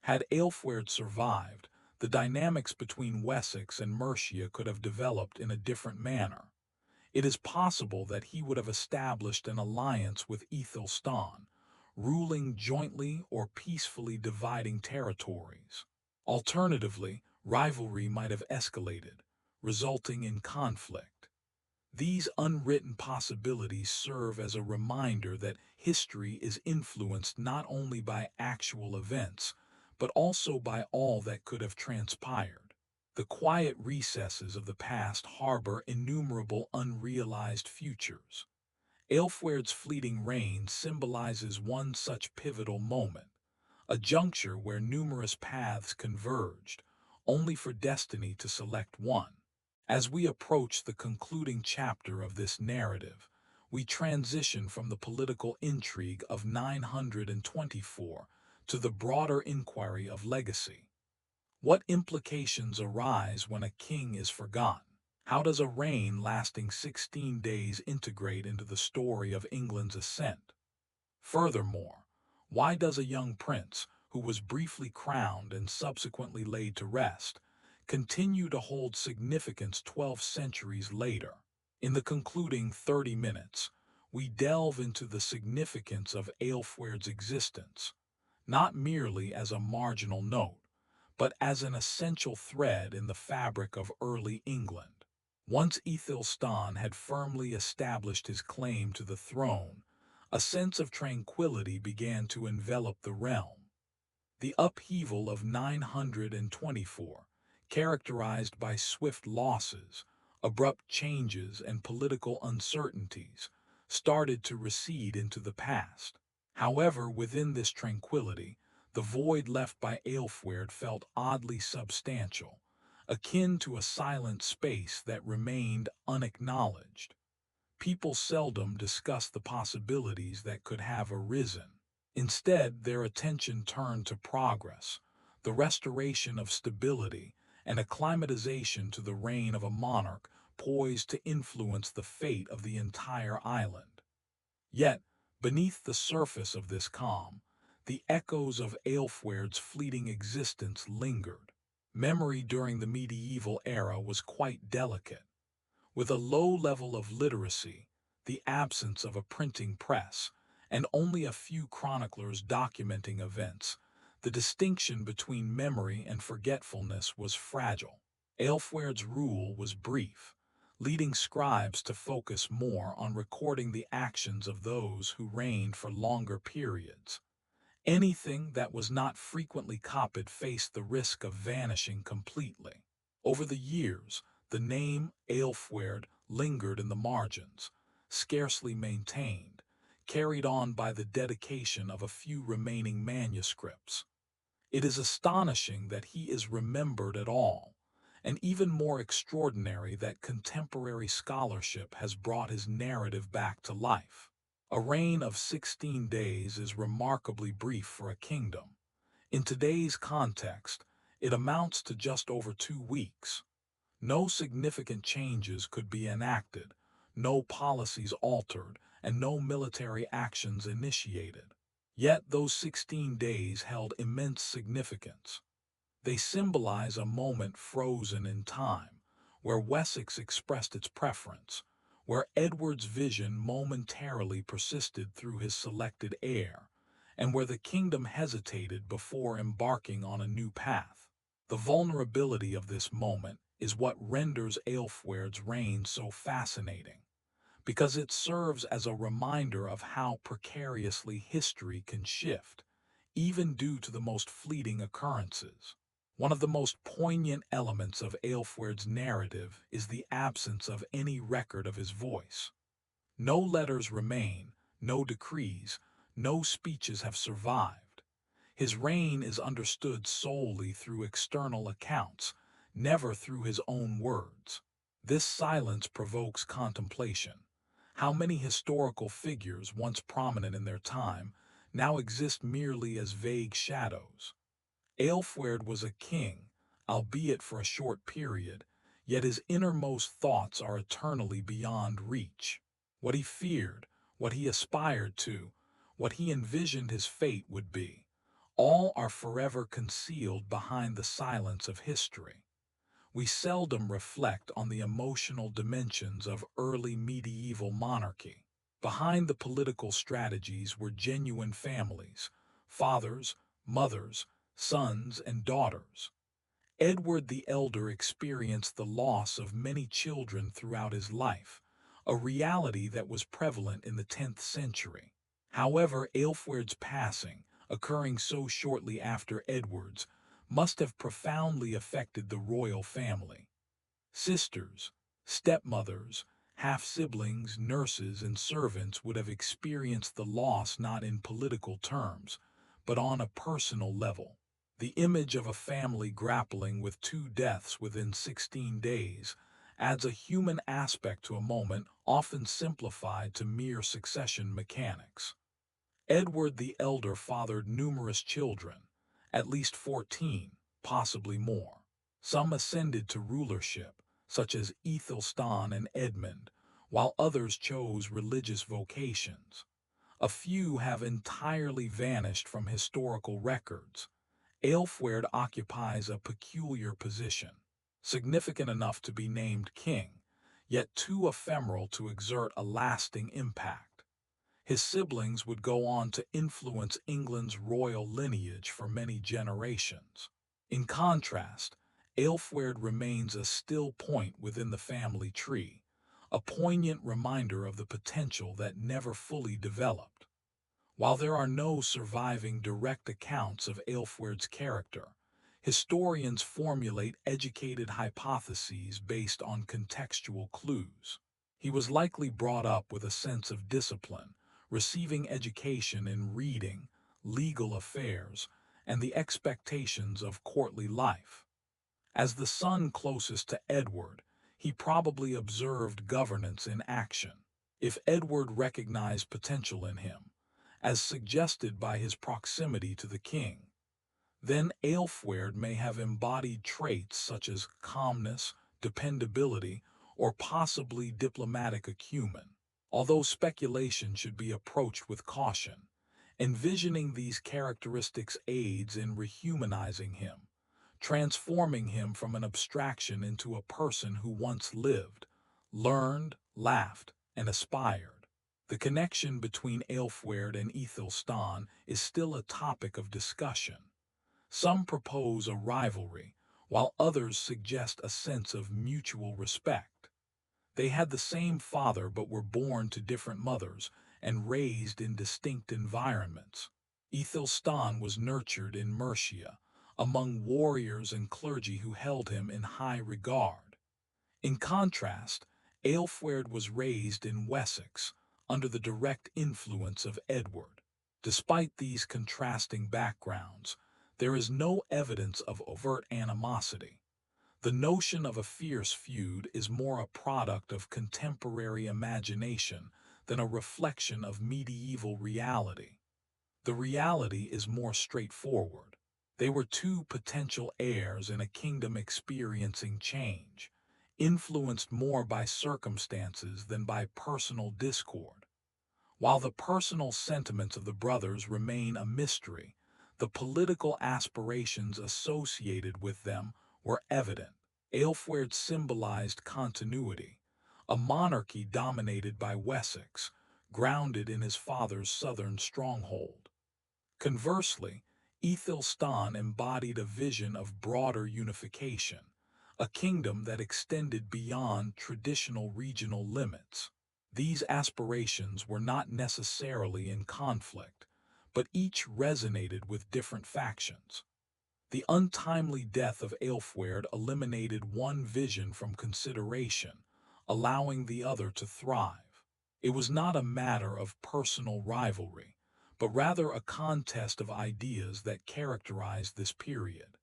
Had Ælfweard survived, the dynamics between Wessex and Mercia could have developed in a different manner. It is possible that he would have established an alliance with Æthelstan, ruling jointly or peacefully dividing territories. Alternatively, rivalry might have escalated, resulting in conflict. These unwritten possibilities serve as a reminder that history is influenced not only by actual events, but also by all that could have transpired. The quiet recesses of the past harbor innumerable unrealized futures. Ælfweard's fleeting reign symbolizes one such pivotal moment, a juncture where numerous paths converged, only for destiny to select one. As we approach the concluding chapter of this narrative, we transition from the political intrigue of 924 to the broader inquiry of legacy. What implications arise when a king is forgotten? How does a reign lasting 16 days integrate into the story of England's ascent? Furthermore, why does a young prince, who was briefly crowned and subsequently laid to rest, continue to hold significance 12 centuries later? In the concluding 30 minutes, we delve into the significance of Ælfweard's existence, not merely as a marginal note, but as an essential thread in the fabric of early England. Once Æthelstan had firmly established his claim to the throne, a sense of tranquility began to envelop the realm. The upheaval of 924, characterized by swift losses, abrupt changes, and political uncertainties, started to recede into the past. However, within this tranquility, the void left by Ælfweard felt oddly substantial, akin to a silent space that remained unacknowledged. People seldom discussed the possibilities that could have arisen. Instead, their attention turned to progress, the restoration of stability, and acclimatization to the reign of a monarch poised to influence the fate of the entire island. Yet, beneath the surface of this calm, the echoes of Ælfweard's fleeting existence lingered. Memory during the medieval era was quite delicate. With a low level of literacy, the absence of a printing press, and only a few chroniclers documenting events, the distinction between memory and forgetfulness was fragile. Ælfweard's rule was brief, leading scribes to focus more on recording the actions of those who reigned for longer periods. Anything that was not frequently copied faced the risk of vanishing completely. Over the years, the name Ælfweard lingered in the margins, scarcely maintained, carried on by the dedication of a few remaining manuscripts. It is astonishing that he is remembered at all, and even more extraordinary that contemporary scholarship has brought his narrative back to life. A reign of 16 days is remarkably brief for a kingdom. In today's context, it amounts to just over 2 weeks. No significant changes could be enacted, no policies altered, and no military actions initiated. Yet those 16 days held immense significance. They symbolize a moment frozen in time, where Wessex expressed its preference, where Edward's vision momentarily persisted through his selected heir, and where the kingdom hesitated before embarking on a new path. The vulnerability of this moment is what renders Ælfweard's reign so fascinating, because it serves as a reminder of how precariously history can shift, even due to the most fleeting occurrences. One of the most poignant elements of Ælfweard's narrative is the absence of any record of his voice. No letters remain, no decrees, no speeches have survived. His reign is understood solely through external accounts, never through his own words. This silence provokes contemplation. How many historical figures, once prominent in their time, now exist merely as vague shadows? Ælfweard was a king, albeit for a short period, yet his innermost thoughts are eternally beyond reach. What he feared, what he aspired to, what he envisioned his fate would be, all are forever concealed behind the silence of history. We seldom reflect on the emotional dimensions of early medieval monarchy. Behind the political strategies were genuine families, fathers, mothers, sons, and daughters. Edward the Elder experienced the loss of many children throughout his life, a reality that was prevalent in the 10th century. However, Ælfweard's passing, occurring so shortly after Edward's, must have profoundly affected the royal family. Sisters, stepmothers, half-siblings, nurses, and servants would have experienced the loss not in political terms, but on a personal level. The image of a family grappling with two deaths within 16 days adds a human aspect to a moment often simplified to mere succession mechanics. Edward the Elder fathered numerous children, at least 14, possibly more. Some ascended to rulership, such as Æthelstan and Edmund, while others chose religious vocations. A few have entirely vanished from historical records. Ælfweard occupies a peculiar position, significant enough to be named king, yet too ephemeral to exert a lasting impact. His siblings would go on to influence England's royal lineage for many generations. In contrast, Ælfweard remains a still point within the family tree, a poignant reminder of the potential that never fully developed. While there are no surviving direct accounts of Ælfweard's character, historians formulate educated hypotheses based on contextual clues. He was likely brought up with a sense of discipline, receiving education in reading, legal affairs, and the expectations of courtly life. As the son closest to Edward, he probably observed governance in action. If Edward recognized potential in him, as suggested by his proximity to the king, then Ælfweard may have embodied traits such as calmness, dependability, or possibly diplomatic acumen. Although speculation should be approached with caution, envisioning these characteristics aids in rehumanizing him, transforming him from an abstraction into a person who once lived, learned, laughed, and aspired. The connection between Ælfweard and Æthelstan is still a topic of discussion. Some propose a rivalry, while others suggest a sense of mutual respect. They had the same father but were born to different mothers and raised in distinct environments. Æthelstan was nurtured in Mercia, among warriors and clergy who held him in high regard. In contrast, Ælfweard was raised in Wessex, under the direct influence of Edward. Despite these contrasting backgrounds, there is no evidence of overt animosity. The notion of a fierce feud is more a product of contemporary imagination than a reflection of medieval reality. The reality is more straightforward. They were two potential heirs in a kingdom experiencing change, influenced more by circumstances than by personal discord. While the personal sentiments of the brothers remain a mystery, the political aspirations associated with them were evident. Ælfweard symbolized continuity, a monarchy dominated by Wessex, grounded in his father's southern stronghold. Conversely, Æthelstan embodied a vision of broader unification, a kingdom that extended beyond traditional regional limits. These aspirations were not necessarily in conflict, but each resonated with different factions. The untimely death of Ælfweard eliminated one vision from consideration, allowing the other to thrive. It was not a matter of personal rivalry, but rather a contest of ideas that characterized this period.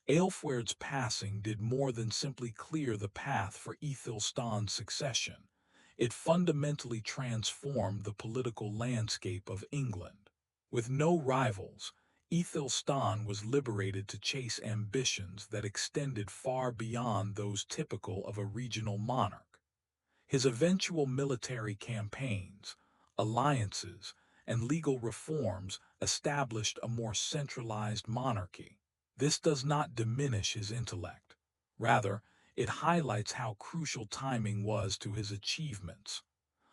Ælfweard's passing did more than simply clear the path for Æthelstan's succession. It fundamentally transformed the political landscape of England. With no rivals, Æthelstan was liberated to chase ambitions that extended far beyond those typical of a regional monarch. His eventual military campaigns, alliances, and legal reforms established a more centralized monarchy. This does not diminish his intellect. Rather, it highlights how crucial timing was to his achievements.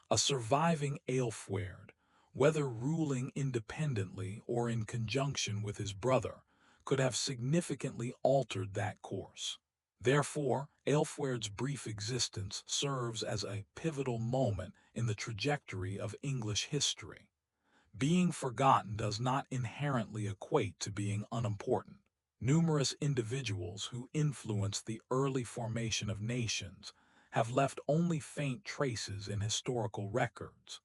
A surviving Ælfweard, whether ruling independently or in conjunction with his brother, could have significantly altered that course. Therefore, Ælfweard's brief existence serves as a pivotal moment in the trajectory of English history. Being forgotten does not inherently equate to being unimportant. Numerous individuals who influenced the early formation of nations have left only faint traces in historical records.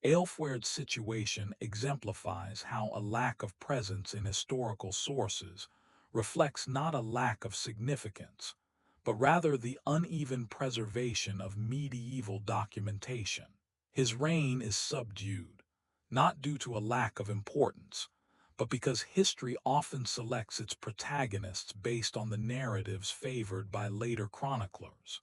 Ælfweard's situation exemplifies how a lack of presence in historical sources reflects not a lack of significance, but rather the uneven preservation of medieval documentation. His reign is subdued, not due to a lack of importance, but because history often selects its protagonists based on the narratives favored by later chroniclers.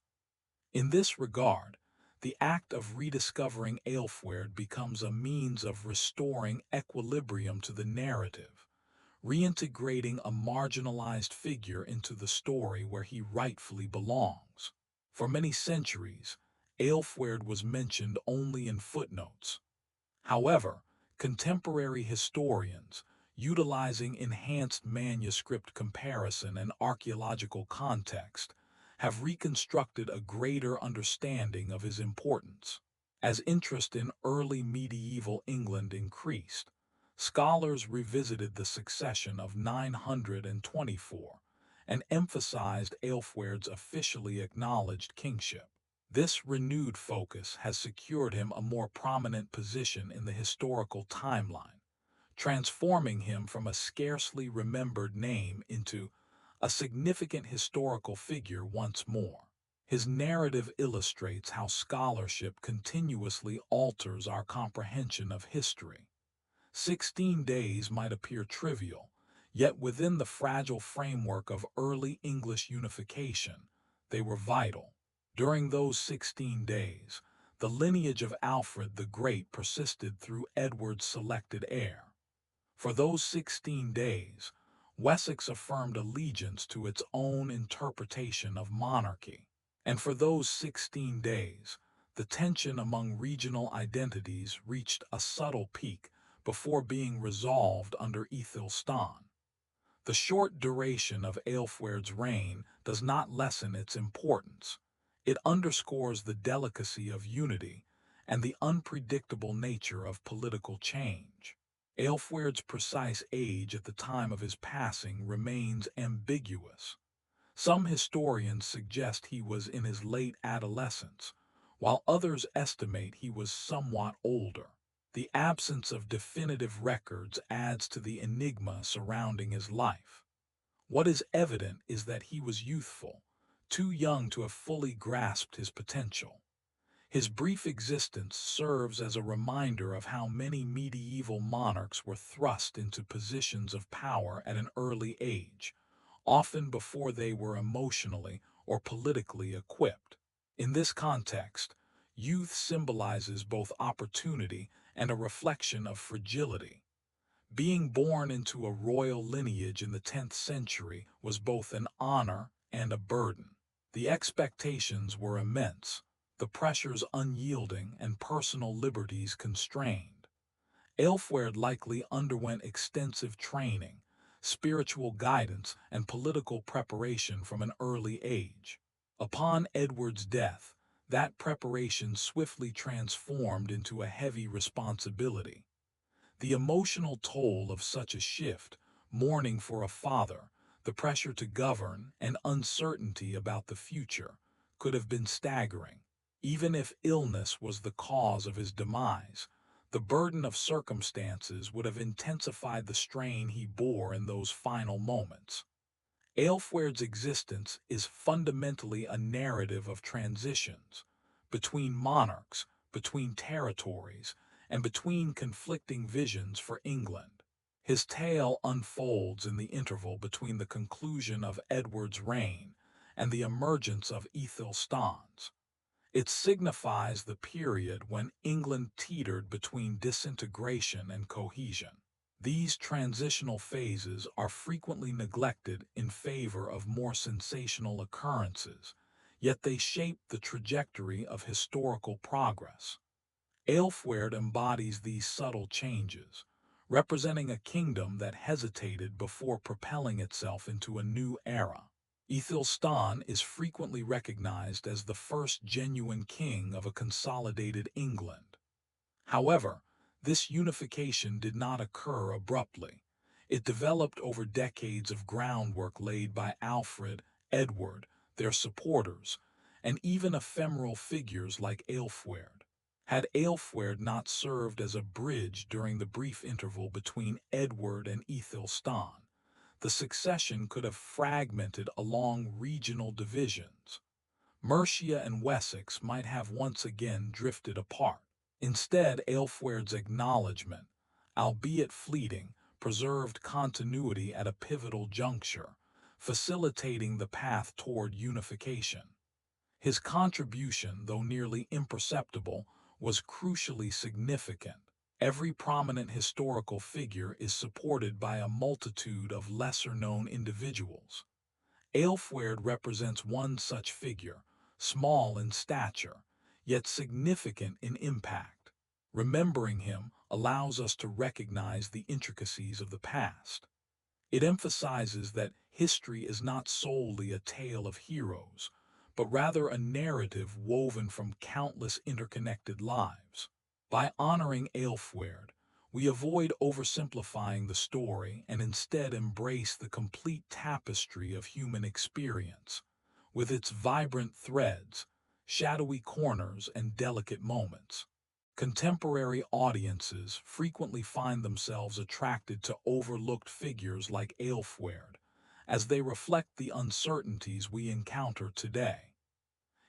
In this regard, the act of rediscovering Ælfweard becomes a means of restoring equilibrium to the narrative, reintegrating a marginalized figure into the story where he rightfully belongs. For many centuries, Ælfweard was mentioned only in footnotes. However, contemporary historians, utilizing enhanced manuscript comparison and archaeological context, have reconstructed a greater understanding of his importance. As interest in early medieval England increased, scholars revisited the succession of 924 and emphasized Ælfweard's officially acknowledged kingship. This renewed focus has secured him a more prominent position in the historical timeline, transforming him from a scarcely remembered name into a significant historical figure once more. His narrative illustrates how scholarship continuously alters our comprehension of history. 16 days might appear trivial, yet within the fragile framework of early English unification, they were vital. During those 16 days, the lineage of Alfred the Great persisted through Edward's selected heir. For those 16 days, Wessex affirmed allegiance to its own interpretation of monarchy. And for those 16 days, the tension among regional identities reached a subtle peak before being resolved under Æthelstan. The short duration of Ælfweard's reign does not lessen its importance. It underscores the delicacy of unity and the unpredictable nature of political change. Ælfweard's precise age at the time of his passing remains ambiguous. Some historians suggest he was in his late adolescence, while others estimate he was somewhat older. The absence of definitive records adds to the enigma surrounding his life. What is evident is that he was youthful, too young to have fully grasped his potential. His brief existence serves as a reminder of how many medieval monarchs were thrust into positions of power at an early age, often before they were emotionally or politically equipped. In this context, youth symbolizes both opportunity and a reflection of fragility. Being born into a royal lineage in the 10th century was both an honor and a burden. The expectations were immense, the pressures unyielding, and personal liberties constrained. Ælfweard likely underwent extensive training, spiritual guidance, and political preparation from an early age. Upon Edward's death, that preparation swiftly transformed into a heavy responsibility. The emotional toll of such a shift, mourning for a father, the pressure to govern, and uncertainty about the future, could have been staggering. Even if illness was the cause of his demise, the burden of circumstances would have intensified the strain he bore in those final moments. Ælfweard's existence is fundamentally a narrative of transitions, between monarchs, between territories, and between conflicting visions for England. His tale unfolds in the interval between the conclusion of Edward's reign and the emergence of Æthelstan's. It signifies the period when England teetered between disintegration and cohesion. These transitional phases are frequently neglected in favor of more sensational occurrences, yet they shape the trajectory of historical progress. Ælfweard embodies these subtle changes, representing a kingdom that hesitated before propelling itself into a new era. Æthelstan is frequently recognized as the first genuine king of a consolidated England. However, this unification did not occur abruptly. It developed over decades of groundwork laid by Alfred, Edward, their supporters, and even ephemeral figures like Ælfweard. Had Ælfweard not served as a bridge during the brief interval between Edward and Æthelstan, the succession could have fragmented along regional divisions. Mercia and Wessex might have once again drifted apart. Instead, Ælfweard's acknowledgement, albeit fleeting, preserved continuity at a pivotal juncture, facilitating the path toward unification. His contribution, though nearly imperceptible, was crucially significant. Every prominent historical figure is supported by a multitude of lesser-known individuals. Ælfweard represents one such figure, small in stature, yet significant in impact. Remembering him allows us to recognize the intricacies of the past. It emphasizes that history is not solely a tale of heroes, but rather a narrative woven from countless interconnected lives. By honoring Ælfweard, we avoid oversimplifying the story and instead embrace the complete tapestry of human experience, with its vibrant threads, shadowy corners, and delicate moments. Contemporary audiences frequently find themselves attracted to overlooked figures like Ælfweard, as they reflect the uncertainties we encounter today.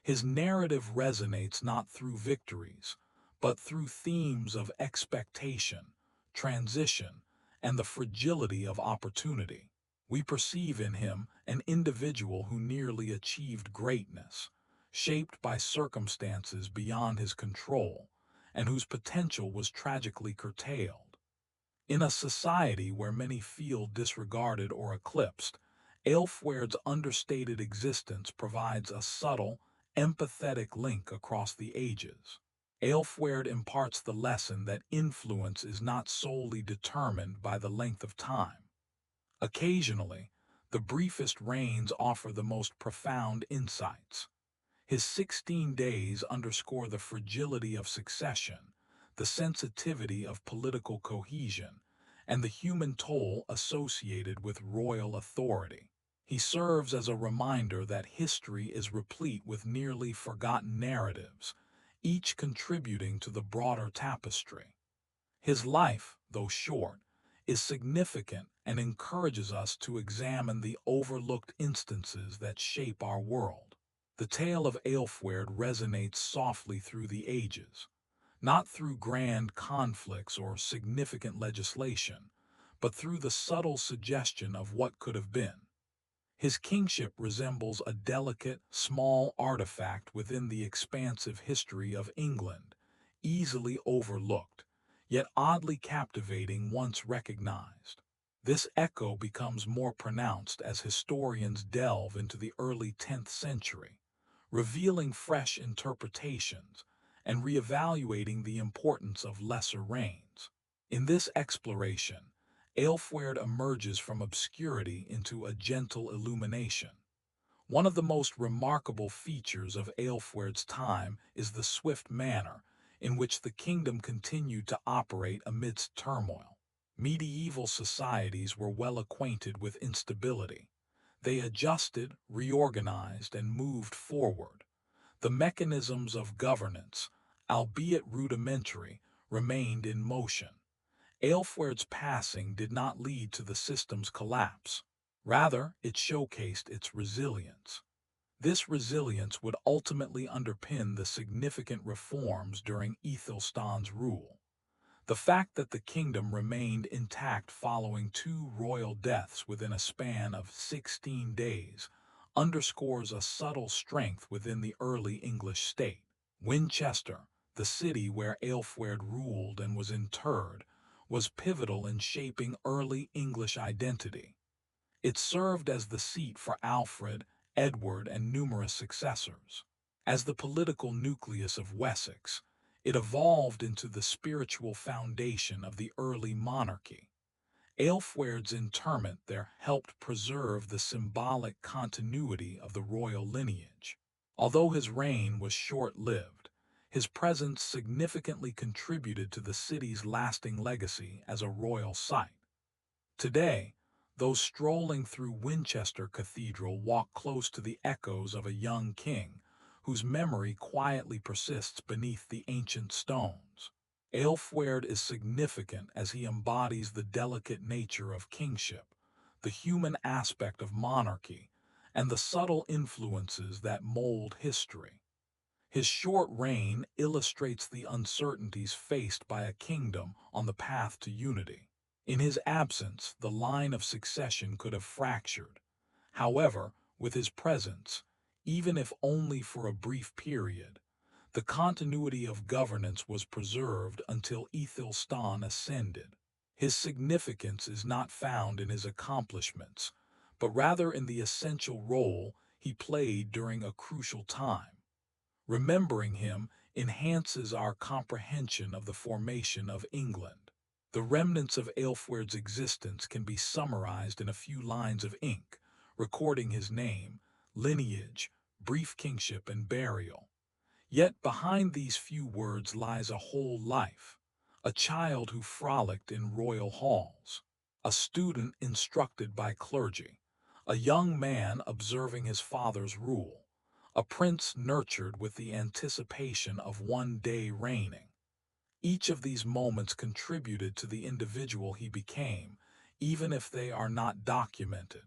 His narrative resonates not through victories, but through themes of expectation, transition, and the fragility of opportunity. We perceive in him an individual who nearly achieved greatness, shaped by circumstances beyond his control, and whose potential was tragically curtailed. In a society where many feel disregarded or eclipsed, Ælfweard's understated existence provides a subtle, empathetic link across the ages. Ælfweard imparts the lesson that influence is not solely determined by the length of time. Occasionally, the briefest reigns offer the most profound insights. His 16 days underscore the fragility of succession, the sensitivity of political cohesion, and the human toll associated with royal authority. He serves as a reminder that history is replete with nearly forgotten narratives, each contributing to the broader tapestry. His life, though short, is significant and encourages us to examine the overlooked instances that shape our world. The tale of Ælfweard resonates softly through the ages, not through grand conflicts or significant legislation, but through the subtle suggestion of what could have been. His kingship resembles a delicate, small artifact within the expansive history of England, easily overlooked, yet oddly captivating once recognized. This echo becomes more pronounced as historians delve into the early 10th century, revealing fresh interpretations and reevaluating the importance of lesser reigns. In this exploration, Ælfweard emerges from obscurity into a gentle illumination. One of the most remarkable features of Ælfweard's time is the swift manner in which the kingdom continued to operate amidst turmoil. Medieval societies were well acquainted with instability. They adjusted, reorganized, and moved forward. The mechanisms of governance, albeit rudimentary, remained in motion. Ælfweard's passing did not lead to the system's collapse. Rather, it showcased its resilience. This resilience would ultimately underpin the significant reforms during Æthelstan's rule. The fact that the kingdom remained intact following two royal deaths within a span of 16 days underscores a subtle strength within the early English state. Winchester, the city where Ælfweard ruled and was interred, was pivotal in shaping early English identity. It served as the seat for Alfred, Edward, and numerous successors. As the political nucleus of Wessex, it evolved into the spiritual foundation of the early monarchy. Ælfweard's interment there helped preserve the symbolic continuity of the royal lineage. Although his reign was short-lived, his presence significantly contributed to the city's lasting legacy as a royal site. Today, those strolling through Winchester Cathedral walk close to the echoes of a young king, whose memory quietly persists beneath the ancient stones. Ælfweard is significant as he embodies the delicate nature of kingship, the human aspect of monarchy, and the subtle influences that mold history. His short reign illustrates the uncertainties faced by a kingdom on the path to unity. In his absence, the line of succession could have fractured. However, with his presence, even if only for a brief period, the continuity of governance was preserved until Æthelstan ascended. His significance is not found in his accomplishments, but rather in the essential role he played during a crucial time. Remembering him enhances our comprehension of the formation of England. The remnants of Ælfweard's existence can be summarized in a few lines of ink, recording his name, lineage, brief kingship, and burial. Yet behind these few words lies a whole life, a child who frolicked in royal halls, a student instructed by clergy, a young man observing his father's rule, a prince nurtured with the anticipation of one day reigning. Each of these moments contributed to the individual he became, even if they are not documented.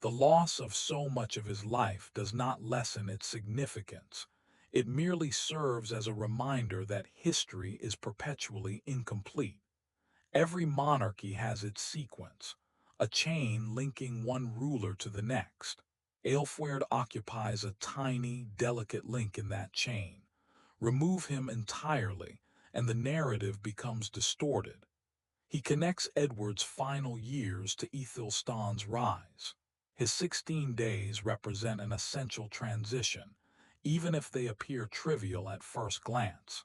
The loss of so much of his life does not lessen its significance. It merely serves as a reminder that history is perpetually incomplete. Every monarchy has its sequence, a chain linking one ruler to the next. Ælfweard occupies a tiny, delicate link in that chain. Remove him entirely, and the narrative becomes distorted. He connects Edward's final years to Æthelstan's rise. His 16 days represent an essential transition, even if they appear trivial at first glance.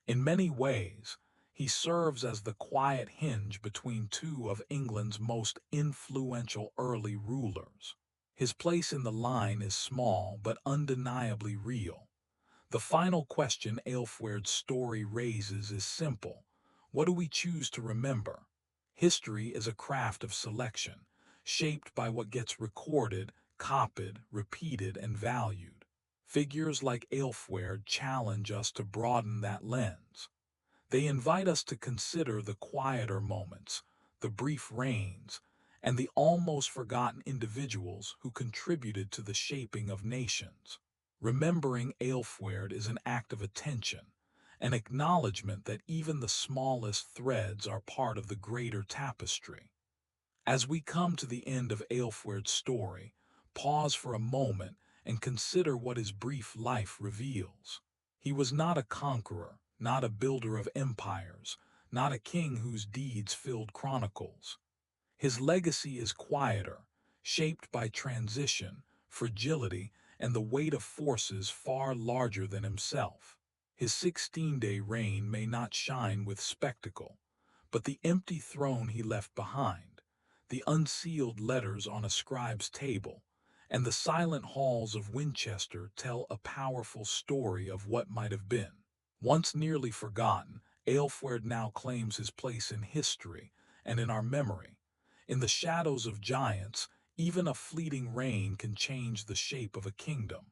In many ways, he serves as the quiet hinge between two of England's most influential early rulers. His place in the line is small but undeniably real. The final question Ælfweard's story raises is simple. What do we choose to remember? History is a craft of selection, shaped by what gets recorded, copied, repeated, and valued. Figures like Ælfweard challenge us to broaden that lens. They invite us to consider the quieter moments, the brief reigns, and the almost forgotten individuals who contributed to the shaping of nations. Remembering Ælfweard is an act of attention, an acknowledgement that even the smallest threads are part of the greater tapestry. As we come to the end of Ælfweard's story, pause for a moment and consider what his brief life reveals. He was not a conqueror, not a builder of empires, not a king whose deeds filled chronicles. His legacy is quieter, shaped by transition, fragility, and the weight of forces far larger than himself. His 16-day reign may not shine with spectacle, but the empty throne he left behind, the unsealed letters on a scribe's table, and the silent halls of Winchester tell a powerful story of what might have been. Once nearly forgotten, Ælfweard now claims his place in history and in our memory. In the shadows of giants, even a fleeting reign can change the shape of a kingdom.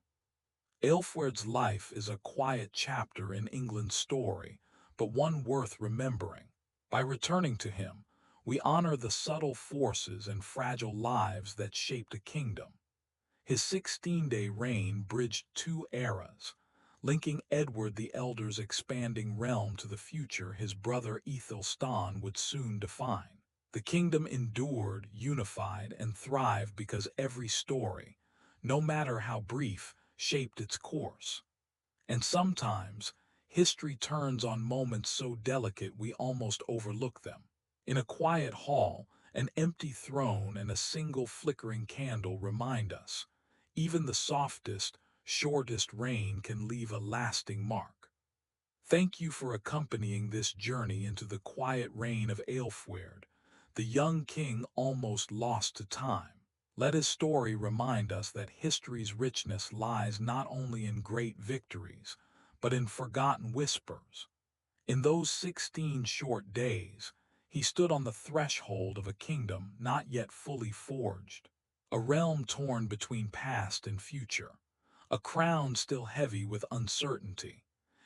Ælfweard's life is a quiet chapter in England's story, but one worth remembering. By returning to him, we honor the subtle forces and fragile lives that shaped a kingdom. His 16-day reign bridged two eras, linking Edward the Elder's expanding realm to the future his brother Æthelstan would soon define. The kingdom endured, unified, and thrived because every story, no matter how brief, shaped its course. And sometimes, history turns on moments so delicate we almost overlook them. In a quiet hall, an empty throne and a single flickering candle remind us, even the softest, shortest reign can leave a lasting mark. Thank you for accompanying this journey into the quiet reign of Ælfweard, the young king almost lost to time. Let his story remind us that history's richness lies not only in great victories, but in forgotten whispers. In those 16 short days, he stood on the threshold of a kingdom not yet fully forged, a realm torn between past and future, a crown still heavy with uncertainty.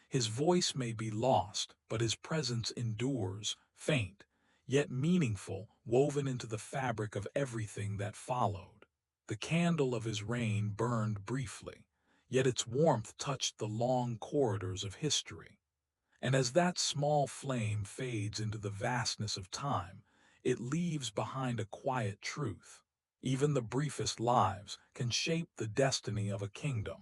His voice may be lost, but his presence endures, faint, yet meaningful, woven into the fabric of everything that followed. The candle of his reign burned briefly, yet its warmth touched the long corridors of history. And as that small flame fades into the vastness of time, it leaves behind a quiet truth. Even the briefest lives can shape the destiny of a kingdom.